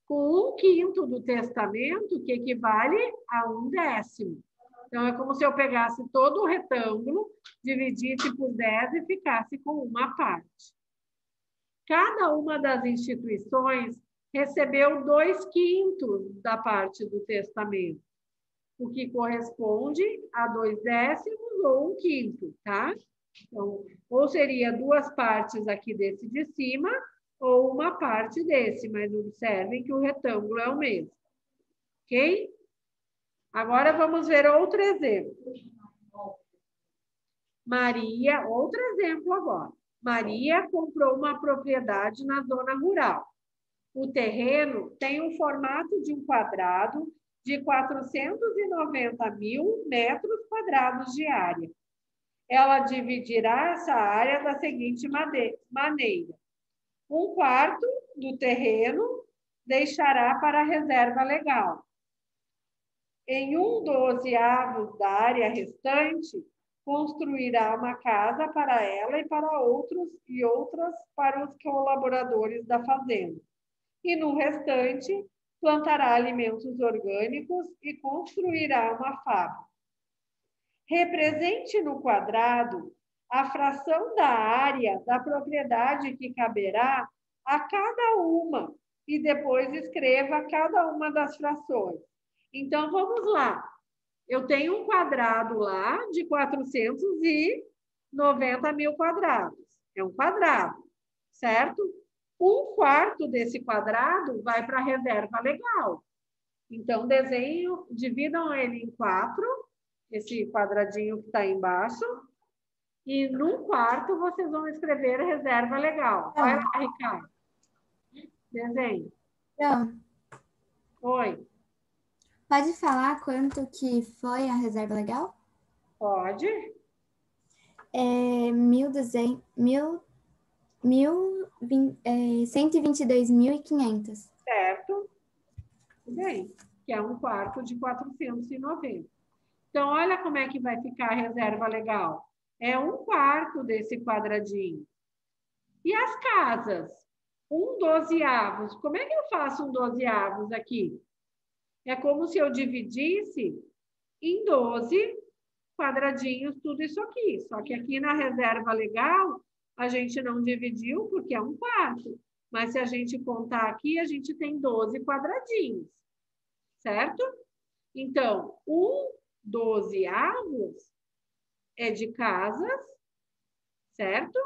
com 1/5 do testamento, que equivale a 1/10. Então, é como se eu pegasse todo o retângulo, dividisse por 10 e ficasse com uma parte. Cada uma das instituições recebeu 2/5 da parte do testamento, o que corresponde a 2/10 ou 1/5, tá? Então, ou seria 2 partes aqui desse de cima, ou uma parte desse, mas observem que o retângulo é o mesmo. Ok? Agora vamos ver outro exemplo. Outro exemplo agora. Maria comprou uma propriedade na zona rural. O terreno tem o formato de um quadrado de 490.000 metros quadrados de área. Ela dividirá essa área da seguinte maneira. 1/4 do terreno deixará para a reserva legal. Em 1/12 da área restante, construirá uma casa para ela e para outras para os colaboradores da fazenda. E no restante, plantará alimentos orgânicos e construirá uma fábrica. Represente no quadrado a fração da área da propriedade que caberá a cada uma e depois escreva cada uma das frações. Então, vamos lá. Eu tenho um quadrado lá de 490.000 quadrados. É um quadrado, certo? 1/4 desse quadrado vai para a reserva legal. Então, dividam ele em 4, esse quadradinho que está embaixo, E num quarto vocês vão escrever reserva legal. Vai lá, Ricardo. Desenho. Então, Oi. pode falar quanto que foi a reserva legal? Pode? É 122.500. Certo. Bem, que é um quarto de 490. Então, olha como é que vai ficar a reserva legal. É um quarto desse quadradinho. E as casas? 1/12. Como é que eu faço 1/12 aqui? É como se eu dividisse em 12 quadradinhos tudo isso aqui. Só que aqui na reserva legal, a gente não dividiu porque é um quarto. Mas se a gente contar aqui, a gente tem 12 quadradinhos. Certo? Então, 1/12 é de casas, certo?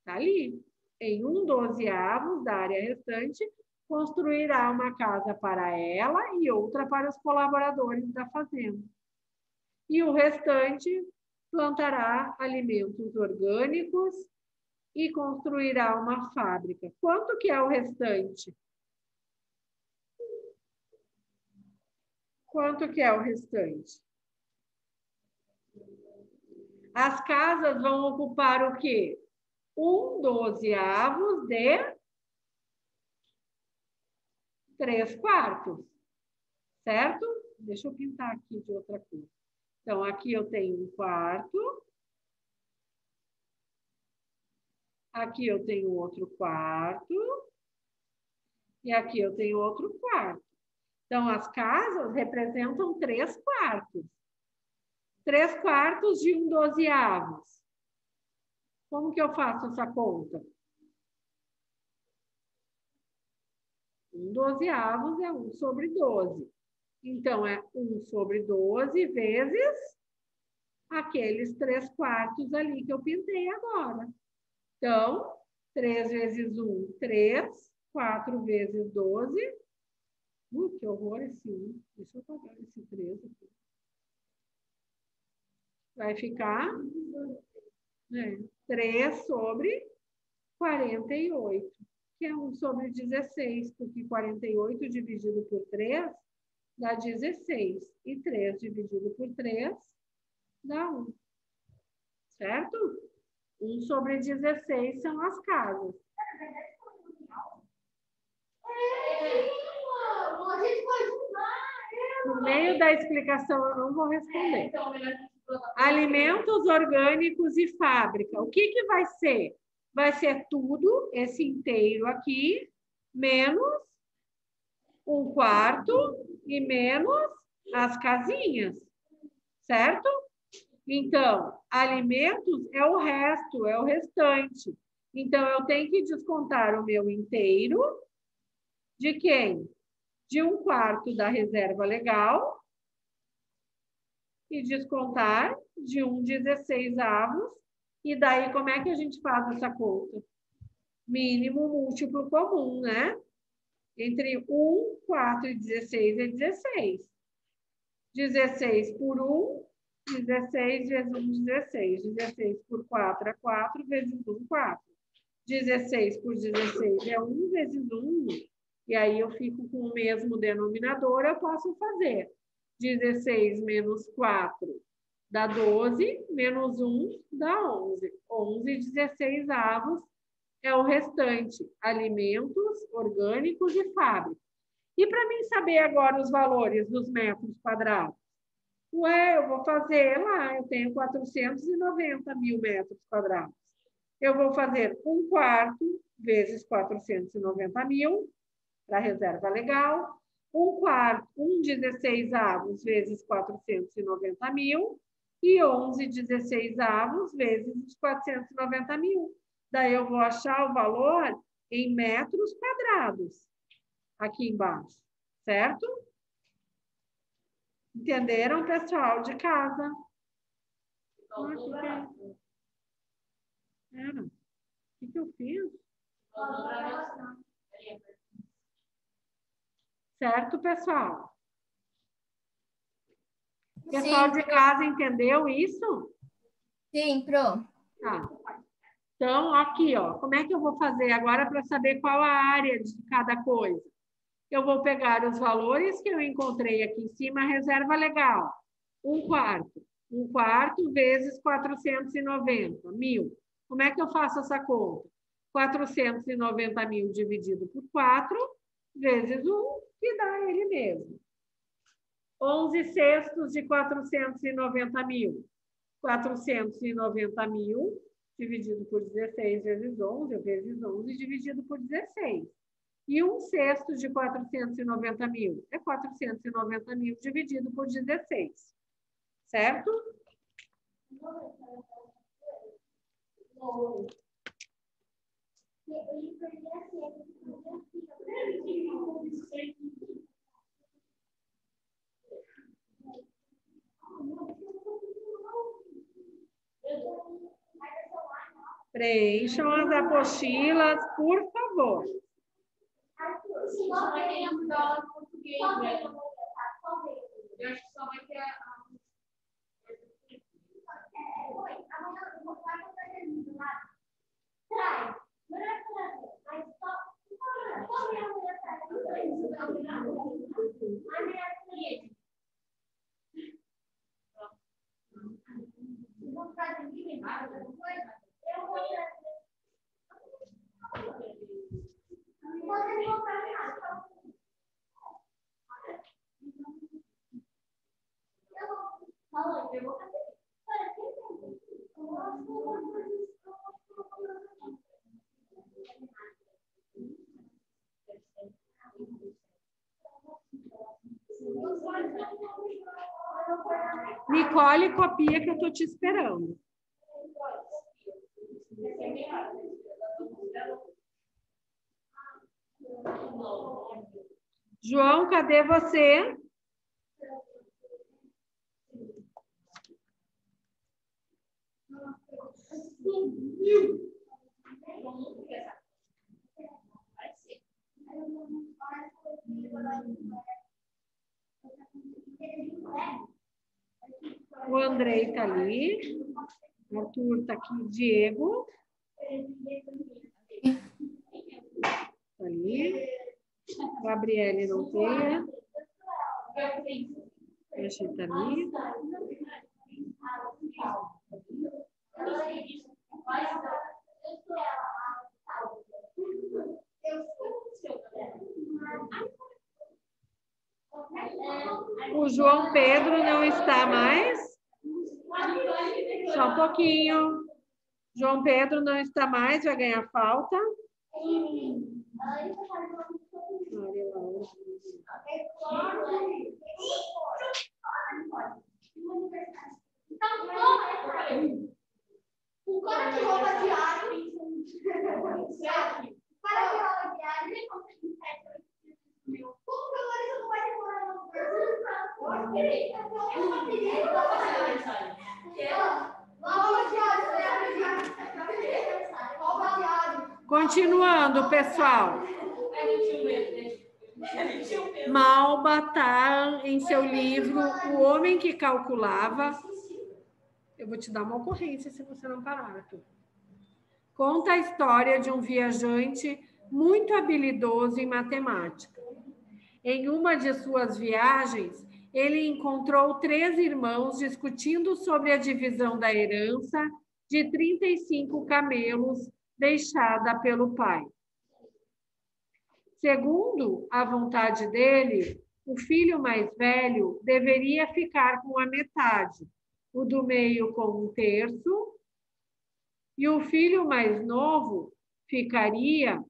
Tá ali. Em 1/12 da área restante, construirá uma casa para ela e outra para os colaboradores da fazenda. E o restante plantará alimentos orgânicos e construirá uma fábrica. Quanto que é o restante? Quanto que é o restante? As casas vão ocupar o quê? 1/12 de 3/4, certo? Deixa eu pintar aqui de outra cor. Então, aqui eu tenho um quarto. Aqui eu tenho outro quarto. E aqui eu tenho outro quarto. Então, as casas representam 3/4. 3/4 de 1/12. Como que eu faço essa conta? 1/12 é 1/12. Então, é 1/12 vezes aqueles 3/4 ali que eu pintei agora. Então, 3 vezes 1, 3. 4 vezes 12. Que horror esse 1. Deixa eu apagar esse 3 aqui. Vai ficar 3/48, que é 1/16, porque 48 dividido por 3 dá 16. E 3 dividido por 3 dá 1. Certo? 1/16 são as casas. No meio da explicação, eu não vou responder. Alimentos orgânicos e fábrica. O que que vai ser? Vai ser tudo, esse inteiro aqui, menos 1/4 e menos as casinhas. Certo? Então, alimentos é o resto, é o restante. Então, eu tenho que descontar o meu inteiro de quem? De 1/4 da reserva legal e descontar de 1/16. E daí, como é que a gente faz essa conta? Mínimo múltiplo comum, né? Entre 1, 4 e 16 é 16. 16 por 1, 16 vezes 1, 16. 16 por 4 é 4 vezes 1, 4. 16 por 16 é 1 vezes 1. E aí eu fico com o mesmo denominador, eu posso fazer 16 menos 4 dá 12, menos 1 dá 11. 11/16 é o restante, alimentos orgânicos e fábrica. E para mim saber agora os valores dos metros quadrados? Ué, eu vou fazer lá, eu tenho 490 mil metros quadrados. Eu vou fazer 1/4 vezes 490 mil, para a reserva legal, 1/16 vezes 490 mil e 11/16 vezes os 490 mil. Daí eu vou achar o valor em metros quadrados, aqui embaixo, certo? Entenderam, pessoal de casa? O que eu fiz? Certo, pessoal? Pessoal de casa entendeu isso? Sim, Pro. Tá. Então, aqui, ó, como é que eu vou fazer agora para saber qual a área de cada coisa? Eu vou pegar os valores que eu encontrei aqui em cima, reserva legal. 1/4. 1/4 vezes 490, 1.000. Como é que eu faço essa conta? 490.000 dividido por 4, vezes 1, que dá ele mesmo. 11/6 de 490.000. 490.000 dividido por 16 vezes 11, vezes 11 dividido por 16. E 1/6 de 490.000 é 490.000 dividido por 16. Certo? Preencham as apostilas, por favor. Só vai ter a prova português, né? Eu acho que só vai ter a... Nicole, copia que eu estou te esperando. João, cadê você? O Andrei está ali. O Arthur está aqui. Diego. Está ali. Gabriele não tem. Deixa ele tá ali. O João Pedro não está mais. Só um pouquinho. João Pedro não está mais, vai ganhar falta. Continuando, pessoal. Malba está em seu livro O Homem que Calculava. Eu vou te dar uma ocorrência se você não parar, Arthur. Conta a história de um viajante muito habilidoso em matemática. Em uma de suas viagens, ele encontrou 3 irmãos discutindo sobre a divisão da herança de 35 camelos deixada pelo pai. Segundo a vontade dele, o filho mais velho deveria ficar com a metade, o do meio com 1/3, e o filho mais novo ficaria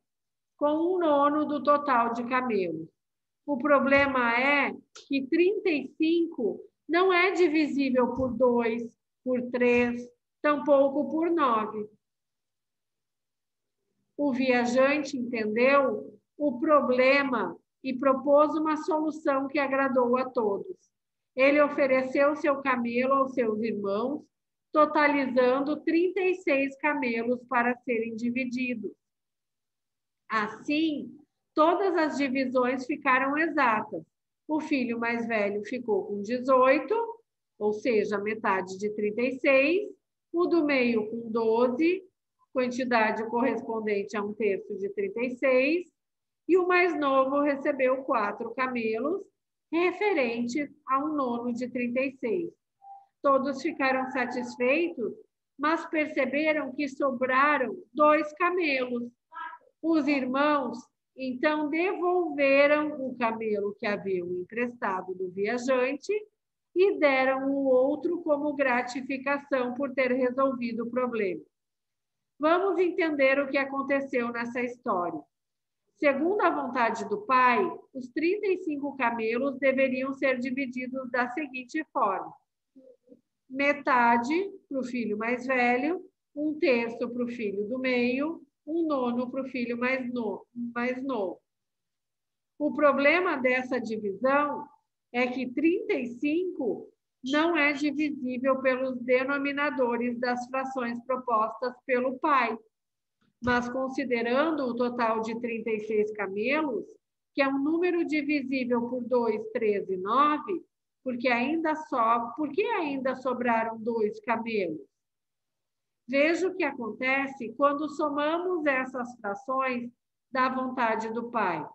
com 1/9 do total de camelos. O problema é que 35 não é divisível por 2, por 3, tampouco por 9. O viajante entendeu o problema e propôs uma solução que agradou a todos. Ele ofereceu seu camelo aos seus irmãos, totalizando 36 camelos para serem divididos. Assim, todas as divisões ficaram exatas. O filho mais velho ficou com 18, ou seja, metade de 36, o do meio com 12, quantidade correspondente a 1/3 de 36, e o mais novo recebeu 4 camelos, referentes a 1/9 de 36. Todos ficaram satisfeitos, mas perceberam que sobraram 2 camelos. Os irmãos, então, devolveram o camelo que haviam emprestado do viajante e deram o outro como gratificação por ter resolvido o problema. Vamos entender o que aconteceu nessa história. Segundo a vontade do pai, os 35 camelos deveriam ser divididos da seguinte forma: metade para o filho mais velho, 1/3 para o filho do meio, 1/9 para o filho mais novo. O problema dessa divisão é que 35 não é divisível pelos denominadores das frações propostas pelo pai. Mas considerando o total de 36 camelos, que é um número divisível por 2, 3 e 9, por que ainda sobraram 2 camelos? Veja o que acontece quando somamos essas frações da vontade do pai.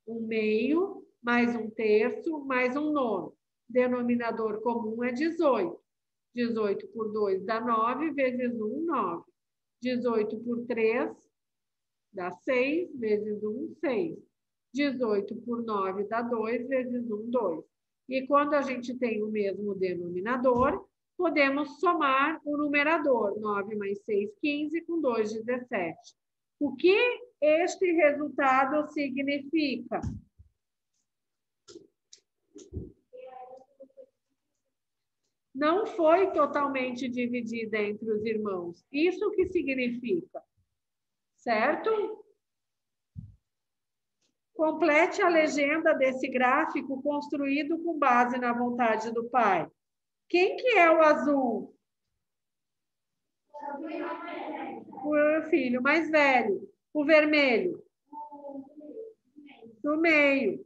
1/2 mais 1/3 mais 1/9. Denominador comum é 18. 18 por 2 dá 9, vezes 1, 9. 18 por 3 dá 6, vezes 1, 6. 18 por 9 dá 2, vezes 1, 2. E quando a gente tem o mesmo denominador, podemos somar o numerador. 9 mais 6, 15, com 2, 17. O que este resultado significa? Não foi totalmente dividida entre os irmãos. Isso que significa? Certo? Complete a legenda desse gráfico construído com base na vontade do pai. Quem que é o azul? O filho mais velho. O vermelho? Do meio.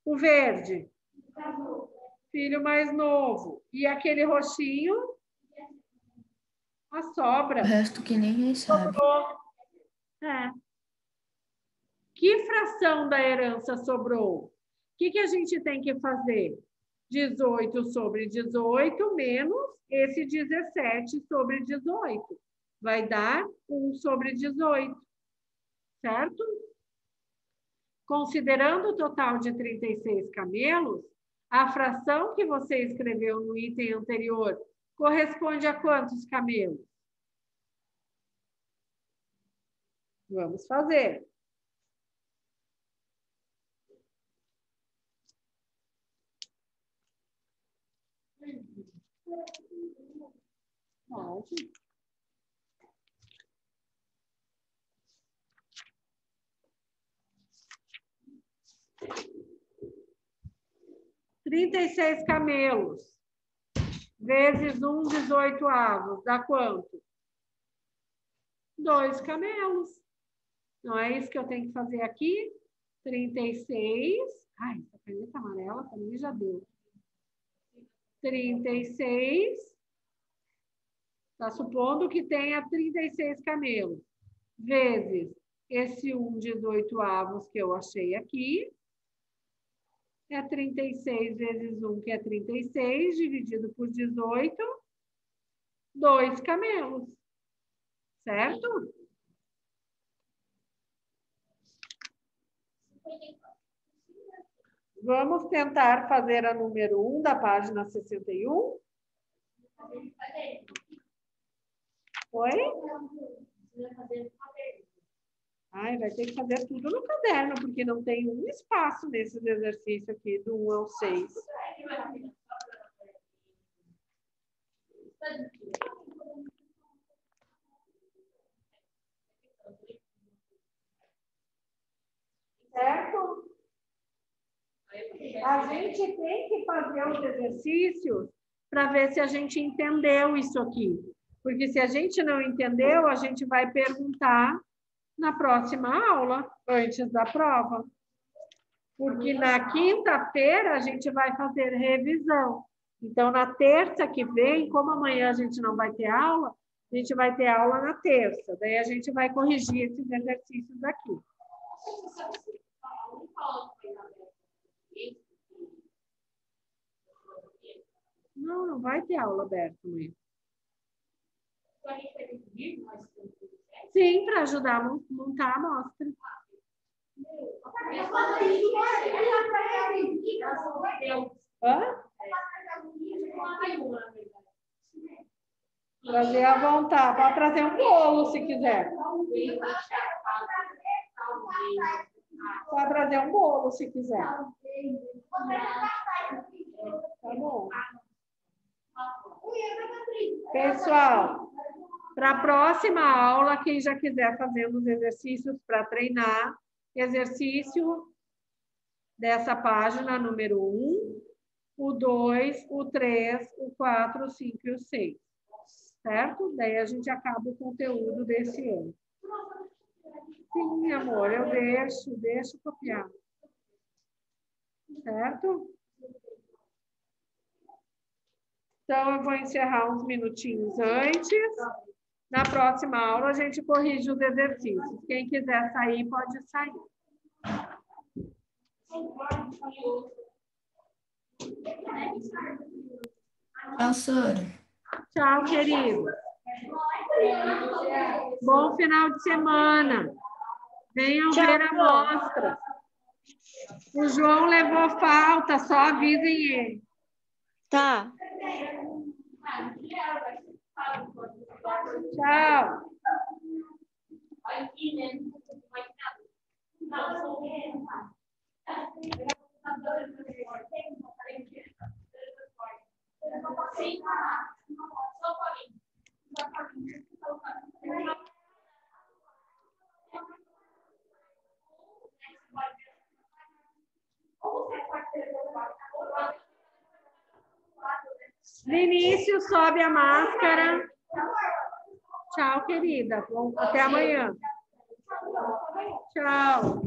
O verde? Filho mais novo. E aquele roxinho? A sobra. O resto que ninguém sabe. É. Que fração da herança sobrou? O que a gente tem que fazer? 18 sobre 18 menos esse 17 sobre 18. Vai dar 1 sobre 18. Certo? Considerando o total de 36 camelos, a fração que você escreveu no item anterior corresponde a quantos camelos? Vamos fazer. Pode. Trinta e 36 camelos vezes 1 18avos dá quanto? 2 camelos. Não é isso que eu tenho que fazer aqui? 36. Ai, essa caneta amarela para mim já deu. 36. Está supondo que tenha 36 camelos. Vezes esse 1 18avos que eu achei aqui. É 36 vezes 1, que é 36, dividido por 18. 2 camelos. Certo? Vamos tentar fazer a número 1 da página 61. Oi? Ai, vai ter que fazer tudo no caderno, porque não tem um espaço nesses exercícios aqui, do 1 ao 6. Certo? A gente tem que fazer os exercícios para ver se a gente entendeu isso aqui. Porque se a gente não entendeu, a gente vai perguntar na próxima aula, antes da prova. Porque na quinta-feira a gente vai fazer revisão. Então, na terça que vem, como amanhã a gente não vai ter aula, A gente vai ter aula na terça, daí a gente vai corrigir esses exercícios aqui. Não, não vai ter aula aberta amanhã. Sim, para ajudar a montar a amostra. Hã? Trazer à vontade. Pode trazer um bolo se quiser. Pode trazer um bolo se quiser. Tá bom. Pessoal, para a próxima aula, quem já quiser fazer os exercícios para treinar, exercício dessa página número 1, o 2, o 3, o 4, o 5 e o 6. Certo? Daí a gente acaba o conteúdo desse ano. Sim, amor, eu deixo copiar. Certo? Então, eu vou encerrar uns minutinhos antes. Na próxima aula, a gente corrige os exercícios. Quem quiser sair, pode sair. Professora. Tchau, querido. Bom final de semana. Venham ver a mostra. O João levou falta, só avisem ele. Tá. Tchau. Vinícius, sobe a máscara. Tchau, querida. Bom, até amanhã. Tchau.